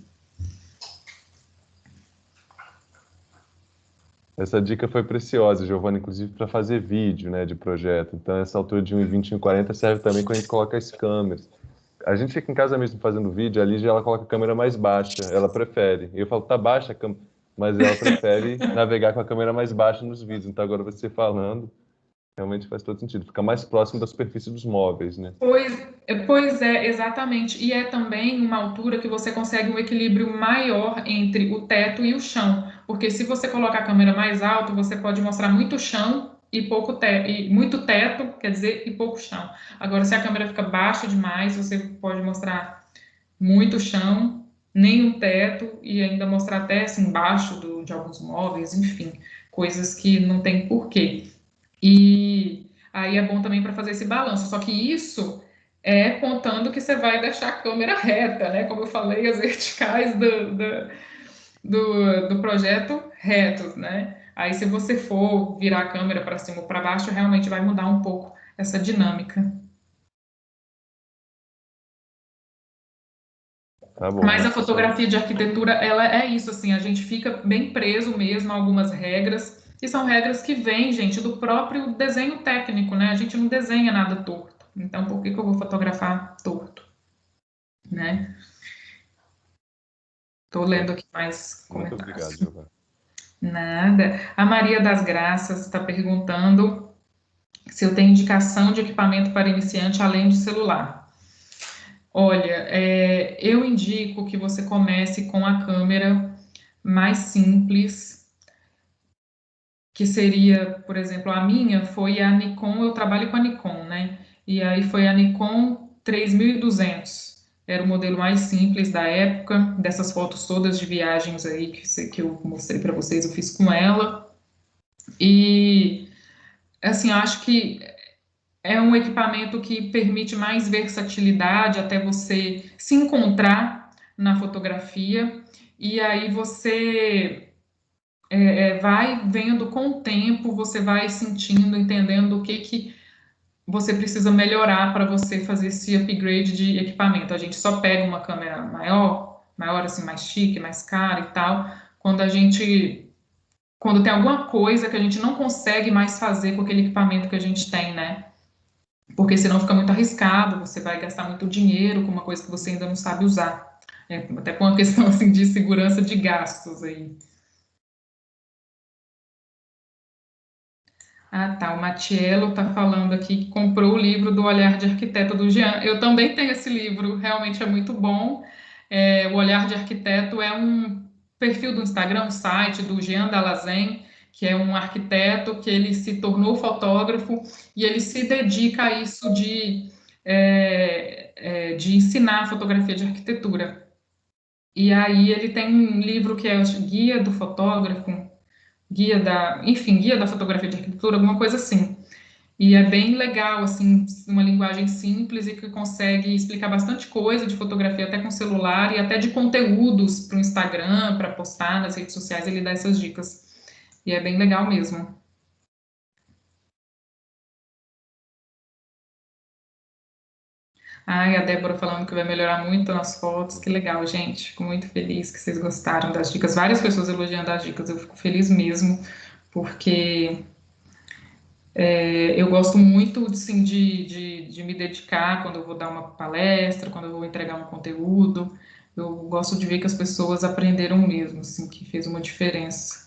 Essa dica foi preciosa, Giovana, inclusive para fazer vídeo, né, de projeto. Então, essa altura de 1,20 m, 1,40 m serve também quando a gente coloca as câmeras. A gente fica em casa mesmo fazendo vídeo, a Lígia, ela coloca a câmera mais baixa, ela prefere. Eu falo, tá baixa a câmera, mas ela prefere navegar com a câmera mais baixa nos vídeos. Então, agora você falando, realmente faz todo sentido. Fica mais próximo da superfície dos móveis, né? Pois é, exatamente. E é também uma altura que você consegue um equilíbrio maior entre o teto e o chão. Porque se você colocar a câmera mais alta, você pode mostrar muito chão e pouco teto, e muito teto, quer dizer, e pouco chão. Agora, se a câmera fica baixa demais, você pode mostrar muito chão, nenhum teto e ainda mostrar até assim, embaixo de alguns móveis, enfim, coisas que não tem porquê. E aí é bom também para fazer esse balanço. Só que isso é contando que você vai deixar a câmera reta, né? Como eu falei, as verticais do projeto retos, né? Aí, se você for virar a câmera para cima ou para baixo, realmente vai mudar um pouco essa dinâmica. Tá bom, Mas a nossa, fotografia de arquitetura, ela é isso, assim, a gente fica bem preso mesmo a algumas regras, e são regras que vêm, gente, do próprio desenho técnico, né? A gente não desenha nada torto. Então, por que que eu vou fotografar torto, né? Estou lendo aqui mais muito comentários. obrigado, Giovana. Nada. A Maria das Graças está perguntando se eu tenho indicação de equipamento para iniciante além de celular. Olha, eu indico que você comece com a câmera mais simples, que seria, por exemplo, a minha foi a Nikon, eu trabalho com a Nikon, né? E aí foi a Nikon 3200. Era o modelo mais simples da época, dessas fotos todas de viagens aí que eu mostrei para vocês, eu fiz com ela. E, assim, eu acho que é um equipamento que permite mais versatilidade até você se encontrar na fotografia. E aí você vai vendo com o tempo, você vai sentindo, entendendo o que você precisa melhorar para você fazer esse upgrade de equipamento. A gente só pega uma câmera maior assim, mais chique, mais cara e tal, quando tem alguma coisa que a gente não consegue mais fazer com aquele equipamento que a gente tem, né? Porque senão fica muito arriscado, você vai gastar muito dinheiro com uma coisa que você ainda não sabe usar. Até com uma questão assim de segurança de gastos aí. Ah, tá. O Matiello está falando aqui que comprou o livro do Olhar de Arquiteto do Jean. Eu também tenho esse livro, realmente é muito bom. O Olhar de Arquiteto é um perfil do Instagram, um site do Jean Dalazen, que é um arquiteto que ele se tornou fotógrafo e ele se dedica a isso de ensinar fotografia de arquitetura. E aí ele tem um livro que é o Guia do Fotógrafo, enfim, guia da fotografia de arquitetura, alguma coisa assim. E é bem legal, assim, uma linguagem simples e que consegue explicar bastante coisa de fotografia, até com celular, e até de conteúdos para o Instagram, para postar nas redes sociais, ele dá essas dicas. E é bem legal mesmo. Ai, a Débora falando que vai melhorar muito nas fotos, que legal, gente. Fico muito feliz que vocês gostaram das dicas. Várias pessoas elogiando as dicas, eu fico feliz mesmo, porque eu gosto muito, assim, de me dedicar quando eu vou dar uma palestra, quando eu vou entregar um conteúdo. Eu gosto de ver que as pessoas aprenderam mesmo, assim, que fez uma diferença.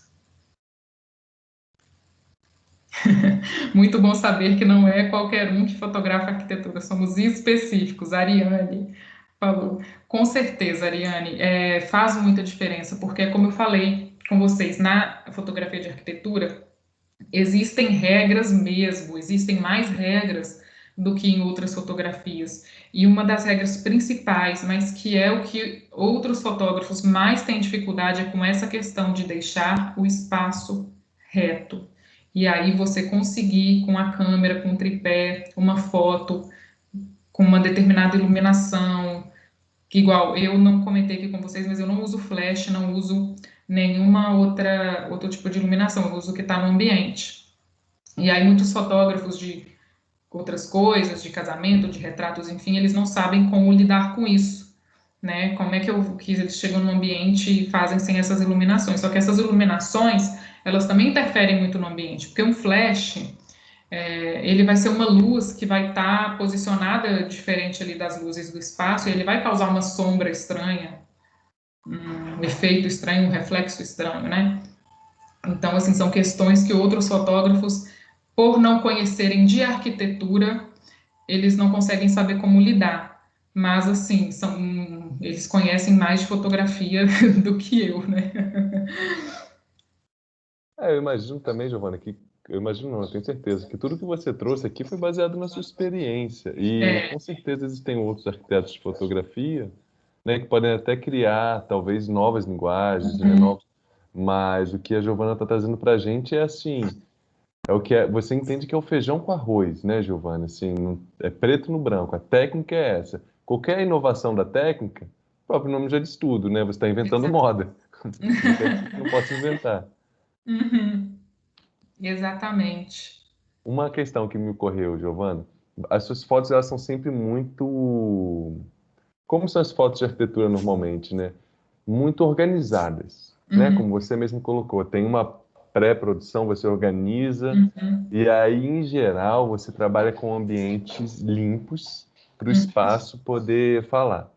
Muito bom saber que não é qualquer um que fotografa arquitetura, somos específicos. A Ariane falou. Com certeza, Ariane, faz muita diferença, porque, como eu falei com vocês, na fotografia de arquitetura, existem regras mesmo, existem mais regras do que em outras fotografias. E uma das regras principais, mas que é o que outros fotógrafos mais têm dificuldade, é com essa questão de deixar o espaço reto. E aí você conseguir, com a câmera, com o tripé, uma foto com uma determinada iluminação, que igual eu não comentei aqui com vocês, mas eu não uso flash, não uso nenhuma outro tipo de iluminação, eu uso o que está no ambiente. E aí muitos fotógrafos de outras coisas, de casamento, de retratos, enfim, eles não sabem como lidar com isso, né? Como é que eles chegam no ambiente e fazem sem essas iluminações. Só que essas iluminações, elas também interferem muito no ambiente, porque um flash, ele vai ser uma luz que vai estar posicionada diferente ali das luzes do espaço, e ele vai causar uma sombra estranha, um efeito estranho, um reflexo estranho, né? Então, assim, são questões que outros fotógrafos, por não conhecerem de arquitetura, eles não conseguem saber como lidar. Mas, assim, eles conhecem mais de fotografia do que eu, né? Eu imagino também, Giovana, que eu imagino não, eu tenho certeza que tudo que você trouxe aqui foi baseado na sua experiência. E com certeza existem outros arquitetos de fotografia, né, que podem até criar talvez novas linguagens, né, novos, mas o que a Giovana está trazendo para a gente é assim, é o que você entende que é o feijão com arroz, né, Giovana? Assim, é preto no branco. A técnica é essa. Qualquer inovação da técnica, o próprio nome já diz tudo, né? Você está inventando moda. Não quer dizer que não possa inventar. Uhum, exatamente. Uma questão que me ocorreu, Giovana, as suas fotos elas são sempre muito, como são as fotos de arquitetura normalmente, né? Muito organizadas, né? Uhum, Como você mesmo colocou, tem uma pré-produção, você organiza uhum, e aí, em geral, você trabalha com ambientes limpos para o uhum. espaço poder falar.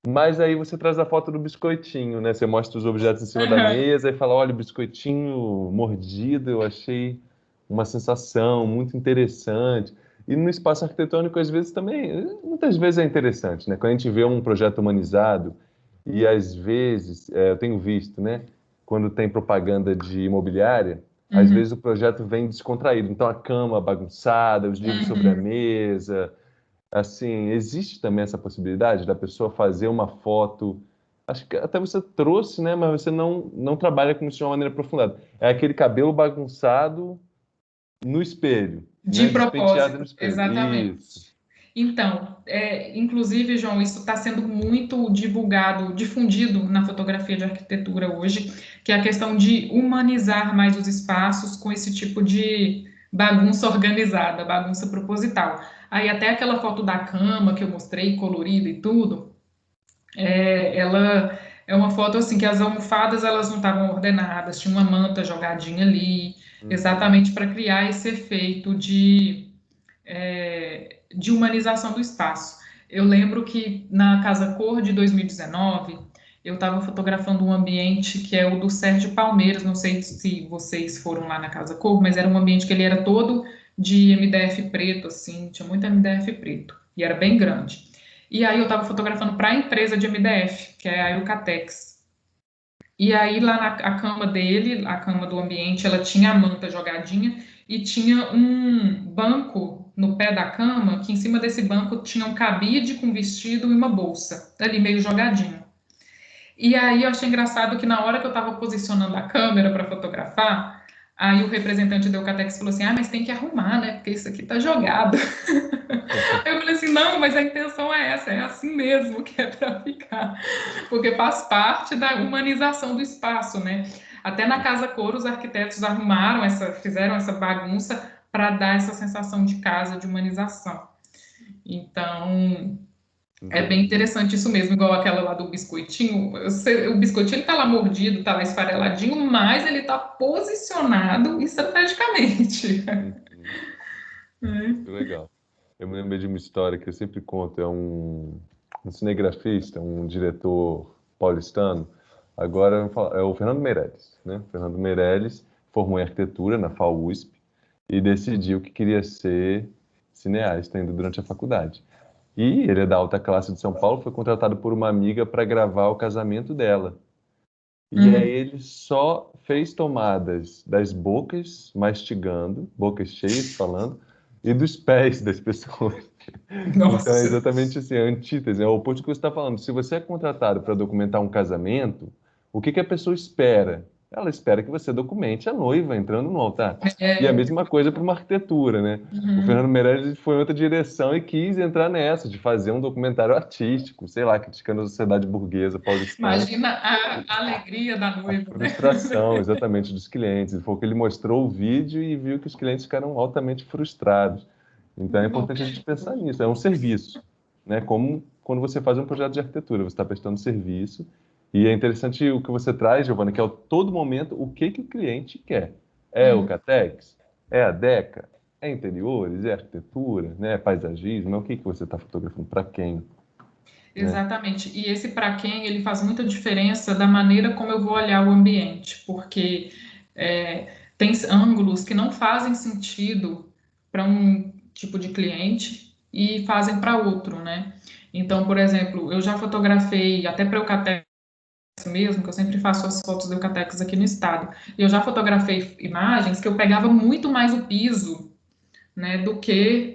Mas aí você traz a foto do biscoitinho, né? Você mostra os objetos em cima da Uhum. mesa e fala, olha, o biscoitinho mordido, eu achei uma sensação muito interessante. E no espaço arquitetônico, às vezes também, muitas vezes é interessante, né? Quando a gente vê um projeto humanizado, e às vezes, eu tenho visto, né? Quando tem propaganda de imobiliária, às Uhum, vezes o projeto vem descontraído. Então a cama bagunçada, os livros sobre a uhum. mesa, assim, existe também essa possibilidade da pessoa fazer uma foto. Acho que até você trouxe, né? Mas você não trabalha com isso de uma maneira aprofundada. É aquele cabelo bagunçado no espelho, De né? Despenteado no propósito, espelho. exatamente. Isso. Então, inclusive, João, isso está sendo muito divulgado, difundido na fotografia de arquitetura hoje, que é a questão de humanizar mais os espaços com esse tipo de bagunça organizada, bagunça proposital. Aí até aquela foto da cama que eu mostrei, colorida e tudo, ela é uma foto assim que as almofadas elas não estavam ordenadas, tinha uma manta jogadinha ali, Uhum. exatamente para criar esse efeito de humanização do espaço. Eu lembro que na Casa Cor de 2019, eu estava fotografando um ambiente que é o do Sérgio Palmeiras, não sei se vocês foram lá na Casa Cor, mas era um ambiente que ele era todo de MDF preto, assim, tinha muito MDF preto, e era bem grande. E aí eu estava fotografando para a empresa de MDF, que é a Eucatex. E aí lá na a cama dele, a cama do ambiente, ela tinha a manta jogadinha e tinha um banco no pé da cama, que em cima desse banco tinha um cabide com vestido e uma bolsa, ali meio jogadinho. E aí eu achei engraçado que na hora que eu estava posicionando a câmera para fotografar, Aí o representante da Eucatex falou assim, mas tem que arrumar, né, porque isso aqui tá jogado. Eu falei assim, não, mas a intenção é essa, é assim mesmo que é para ficar, porque faz parte da humanização do espaço, né? Até na Casa Cor, os arquitetos fizeram essa bagunça para dar essa sensação de casa, de humanização. Então, é bem interessante isso mesmo, igual aquela lá do biscoitinho. O biscoitinho, ele tá lá mordido, tá lá esfareladinho, mas ele tá posicionado estrategicamente. Que legal. Eu me lembrei de uma história que eu sempre conto, é um cinegrafista, um diretor paulistano, agora eu vou falar, é o Fernando Meirelles, né? O Fernando Meirelles formou em arquitetura na FAUSP e decidiu que queria ser cineasta ainda durante a faculdade. E ele é da alta classe de São Paulo, foi contratado por uma amiga para gravar o casamento dela. E aí ele só fez tomadas das bocas, mastigando, bocas cheias, falando, e dos pés das pessoas. Nossa. Então é exatamente assim, a antítese, é o oposto do que você está falando. Se você é contratado para documentar um casamento, o que que a pessoa espera? Ela espera que você documente a noiva entrando no altar. E a mesma coisa para uma arquitetura, né? O Fernando Meirelles foi em outra direção e quis entrar nessa, de fazer um documentário artístico, sei lá, criticando a sociedade burguesa paulistana. Imagina a alegria da noiva, A frustração, exatamente, dos clientes. Ele falou que ele mostrou o vídeo e viu que os clientes ficaram altamente frustrados. Então é importante a gente pensar nisso. É um serviço, né? Como quando você faz um projeto de arquitetura, você está prestando serviço. E é interessante o que você traz, Giovana, que é a todo momento o que que o cliente quer. É o Catex? É a Deca? É interiores? É arquitetura? Né? É paisagismo? É o que que você está fotografando? Para quem? Exatamente. E esse para quem, ele faz muita diferença da maneira como eu vou olhar o ambiente, porque tem ângulos que não fazem sentido para um tipo de cliente e fazem para outro, né? Então, por exemplo, eu já fotografei até para o Eucatex mesmo, que eu sempre faço as fotos do Eucatex aqui no estado. E eu já fotografei imagens que eu pegava muito mais o piso, né, do que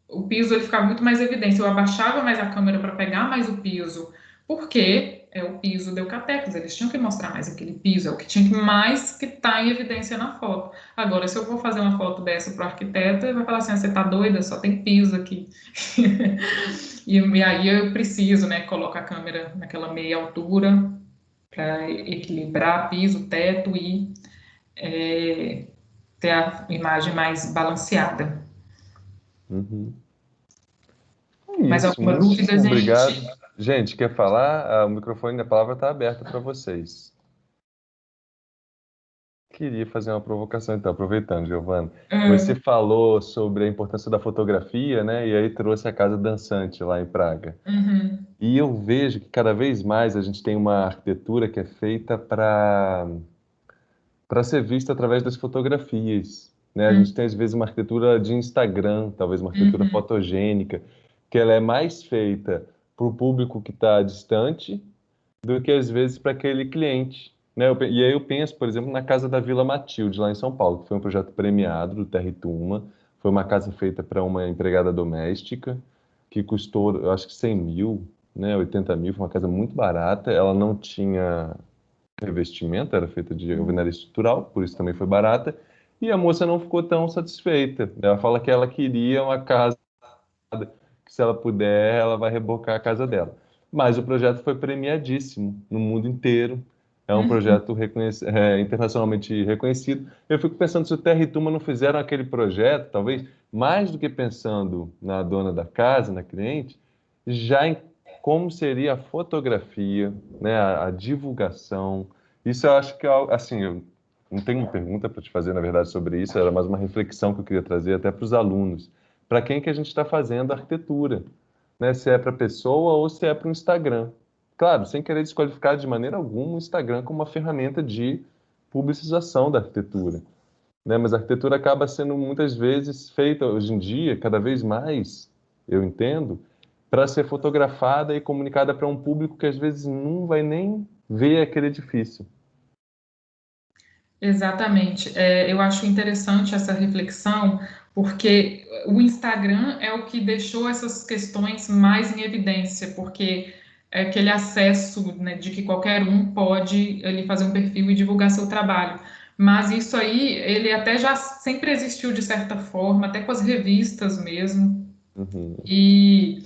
o piso, ele ficava muito mais evidente. Eu abaixava mais a câmera para pegar mais o piso, porque é o piso do Eucatex, eles tinham que mostrar mais aquele piso, é o que tinha que mais que tá em evidência na foto. Agora, se eu vou fazer uma foto dessa para o arquiteto, ele vai falar assim, você tá doida? Só tem piso aqui. E aí eu preciso, né, colocar a câmera naquela meia altura para equilibrar piso, teto e ter a imagem mais balanceada. Uhum. Mais Isso, alguma muito dúvida, gente? obrigado. Gente, quer falar? O microfone da palavra está aberto para vocês. Queria fazer uma provocação, então, aproveitando, Giovana. Você falou sobre a importância da fotografia, né? E aí trouxe a Casa Dançante lá em Praga. E eu vejo que cada vez mais a gente tem uma arquitetura que é feita para ser vista através das fotografias, né? A gente tem, às vezes, uma arquitetura de Instagram, talvez uma arquitetura fotogênica, que ela é mais feita para o público que está distante do que, às vezes, para aquele cliente, né? E aí eu penso, por exemplo, na Casa da Vila Matilde, lá em São Paulo, que foi um projeto premiado do Terra e Tuma. Foi uma casa feita para uma empregada doméstica, que custou, eu acho que 100 mil, né? 80 mil, foi uma casa muito barata. Ela não tinha revestimento, era feita de alvenaria estrutural, por isso também foi barata. E a moça não ficou tão satisfeita. Ela fala que ela queria uma casa que, se ela puder, ela vai rebocar a casa dela. Mas o projeto foi premiadíssimo no mundo inteiro. É um projeto internacionalmente reconhecido. Eu fico pensando, se o Terra e Tuma não fizeram aquele projeto, talvez, mais do que pensando na dona da casa, na cliente, já em como seria a fotografia, né, a divulgação. Isso eu acho que é algo, assim, eu não tenho uma pergunta para te fazer, na verdade, sobre isso, era mais uma reflexão que eu queria trazer até para os alunos. Para quem que a gente está fazendo a arquitetura? Né? Se é para a pessoa ou se é para o Instagram. Claro, sem querer desqualificar de maneira alguma o Instagram como uma ferramenta de publicização da arquitetura. Né? Mas a arquitetura acaba sendo muitas vezes feita, hoje em dia, cada vez mais, eu entendo, para ser fotografada e comunicada para um público que às vezes não vai nem ver aquele edifício. Exatamente. Eu acho interessante essa reflexão, porque o Instagram é o que deixou essas questões mais em evidência, porque é aquele acesso, né, de que qualquer um pode ali fazer um perfil e divulgar seu trabalho. Mas isso aí, ele até já sempre existiu de certa forma, até com as revistas mesmo. Uhum. E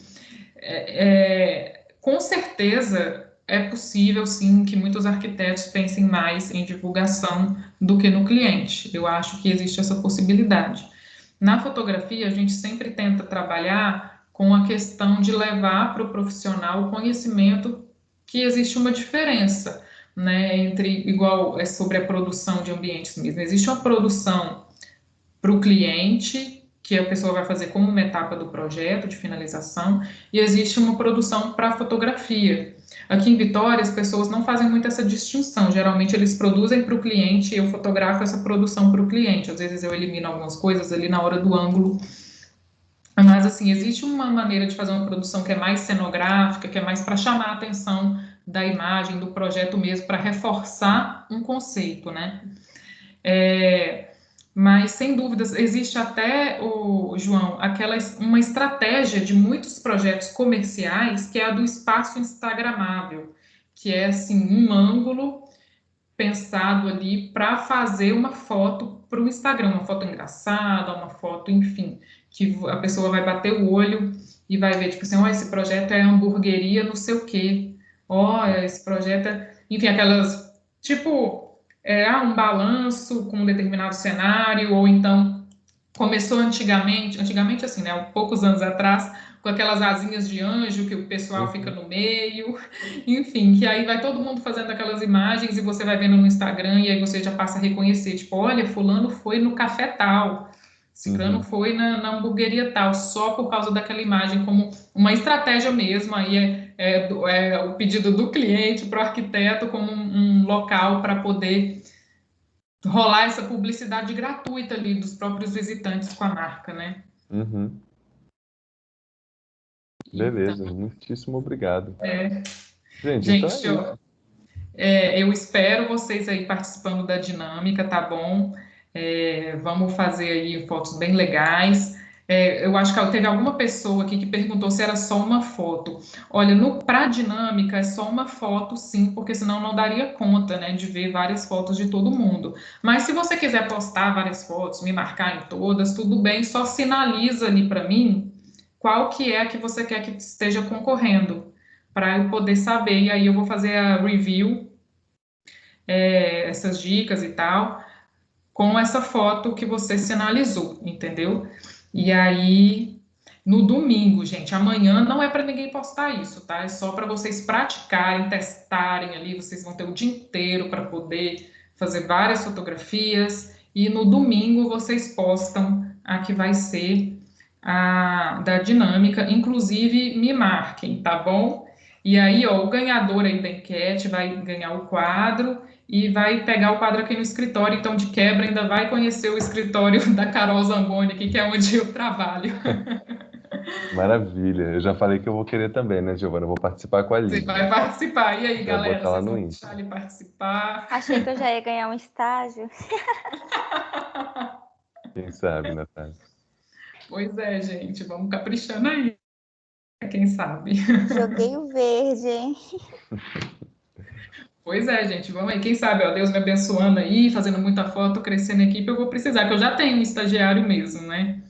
com certeza é possível, sim, que muitos arquitetos pensem mais em divulgação do que no cliente. Eu acho que existe essa possibilidade. Na fotografia, a gente sempre tenta trabalhar com a questão de levar para o profissional o conhecimento que existe uma diferença, né, entre, igual é sobre a produção de ambientes mesmo. Existe uma produção para o cliente, que a pessoa vai fazer como uma etapa do projeto de finalização, e existe uma produção para fotografia. Aqui em Vitória, as pessoas não fazem muito essa distinção. Geralmente, eles produzem para o cliente e eu fotografo essa produção para o cliente. Às vezes, eu elimino algumas coisas ali na hora do ângulo. Mas, assim, existe uma maneira de fazer uma produção que é mais cenográfica, que é mais para chamar a atenção da imagem, do projeto mesmo, para reforçar um conceito, né? Mas, sem dúvidas, existe até, João, uma estratégia de muitos projetos comerciais, que é a do espaço instagramável, que é, assim, um ângulo pensado ali para fazer uma foto para o Instagram, uma foto engraçada, uma foto, enfim, que a pessoa vai bater o olho e vai ver, tipo assim, ó, esse projeto é hamburgueria não sei o quê, ó, esse projeto é... Enfim, aquelas, tipo, um balanço com um determinado cenário, ou então começou antigamente assim, né, poucos anos atrás, com aquelas asinhas de anjo que o pessoal fica no meio, enfim, que aí vai todo mundo fazendo aquelas imagens e você vai vendo no Instagram e aí você já passa a reconhecer, tipo, olha, fulano foi no café tal, ciclano foi na hamburgueria tal, só por causa daquela imagem, como uma estratégia mesmo, aí é o pedido do cliente para o arquiteto como um local para poder rolar essa publicidade gratuita ali dos próprios visitantes com a marca, né? Uhum. Então, Beleza, muitíssimo obrigado. Gente, então é gente, isso. eu espero vocês aí participando da dinâmica, tá bom? Vamos fazer aí fotos bem legais. Eu acho que teve alguma pessoa aqui que perguntou se era só uma foto. Olha, para a dinâmica é só uma foto, sim, porque senão não daria conta, né, de ver várias fotos de todo mundo. Mas se você quiser postar várias fotos, me marcar em todas, tudo bem, só sinaliza ali para mim qual que é a que você quer que esteja concorrendo, para eu poder saber. E aí eu vou fazer a review, essas dicas e tal, com essa foto que você sinalizou, entendeu? E aí, no domingo, gente, amanhã não é para ninguém postar isso, tá? É só para vocês praticarem, testarem ali. Vocês vão ter o dia inteiro para poder fazer várias fotografias. E no domingo vocês postam a que vai ser a da dinâmica. Inclusive, me marquem, tá bom? E aí, ó, o ganhador aí da enquete vai ganhar o quadro e vai pegar o quadro aqui no escritório, então de quebra ainda vai conhecer o escritório da Carol Zamboni aqui, que é onde eu trabalho. Maravilha. Eu já falei que eu vou querer também, né, Giovana? Eu vou participar com a Você Lídia. vai participar. E aí, Vai galera, botar lá vocês no vão Insta. deixar ele participar? Achei que eu já ia ganhar um estágio. Quem sabe, Natália? Pois é, gente, vamos caprichando aí, quem sabe. Joguei o verde, hein? Pois é, gente, vamos aí. Quem sabe, ó, Deus me abençoando aí, fazendo muita foto, crescendo a equipe, eu vou precisar, que eu já tenho um estagiário mesmo, né?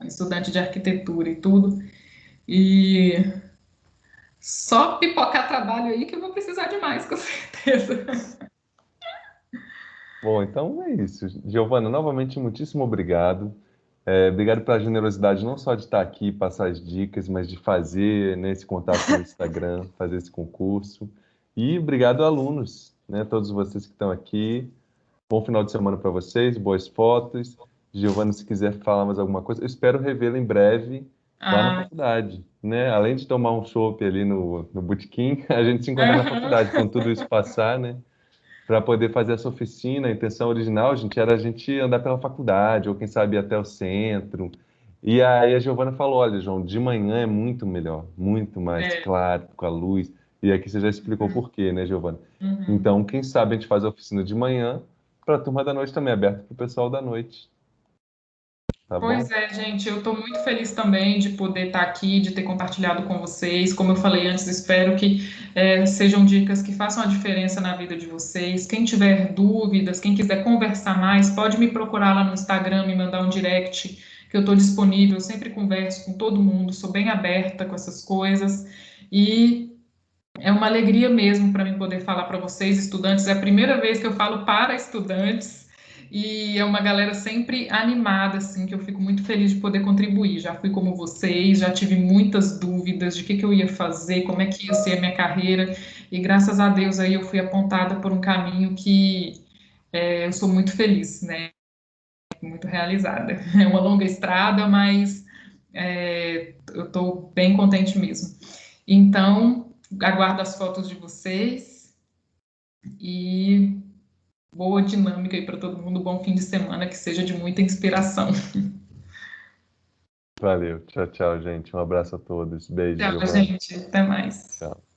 Estudante de arquitetura e tudo. E só pipocar trabalho aí que eu vou precisar de mais, com certeza. Bom, então é isso. Giovana, novamente, muitíssimo obrigado. Obrigado pela generosidade não só de estar aqui e passar as dicas, mas de fazer, né, esse contato no Instagram, fazer esse concurso. E obrigado, alunos, né, todos vocês que estão aqui. Bom final de semana para vocês, boas fotos. Giovana, se quiser falar mais alguma coisa, eu espero revê-la em breve lá na Ah, faculdade, né? Além de tomar um chopp ali no Botequim, a gente se encontrar na faculdade, aham. quando tudo isso passar, né? Para poder fazer essa oficina. A intenção original, gente, era a gente andar pela faculdade, ou quem sabe ir até o centro. E aí a Giovana falou: olha, João, de manhã é muito melhor, muito mais É, claro, com a luz. E aqui você já explicou por quê, né, Giovana? uhum. Então, quem sabe a gente faz a oficina de manhã, para a turma da noite também, aberta para o pessoal da noite. tá bom? Pois é, gente, eu estou muito feliz também de poder estar aqui, de ter compartilhado com vocês. Como eu falei antes, espero que sejam dicas que façam a diferença na vida de vocês. Quem tiver dúvidas, quem quiser conversar mais, pode me procurar lá no Instagram, me mandar um direct, que eu estou disponível. Eu sempre converso com todo mundo, sou bem aberta com essas coisas. E é uma alegria mesmo para mim poder falar para vocês, estudantes. É a primeira vez que eu falo para estudantes e é uma galera sempre animada, assim, que eu fico muito feliz de poder contribuir. Já fui como vocês, já tive muitas dúvidas de o que eu ia fazer, como é que ia ser a minha carreira e graças a Deus aí eu fui apontada por um caminho que eu sou muito feliz, né? Muito realizada. É uma longa estrada, mas eu estou bem contente mesmo. Então, aguardo as fotos de vocês e boa dinâmica aí para todo mundo. Bom fim de semana, que seja de muita inspiração. Valeu. Tchau, tchau, gente. Um abraço a todos. Beijo, Tchau, Giovana. gente. Até mais. Tchau.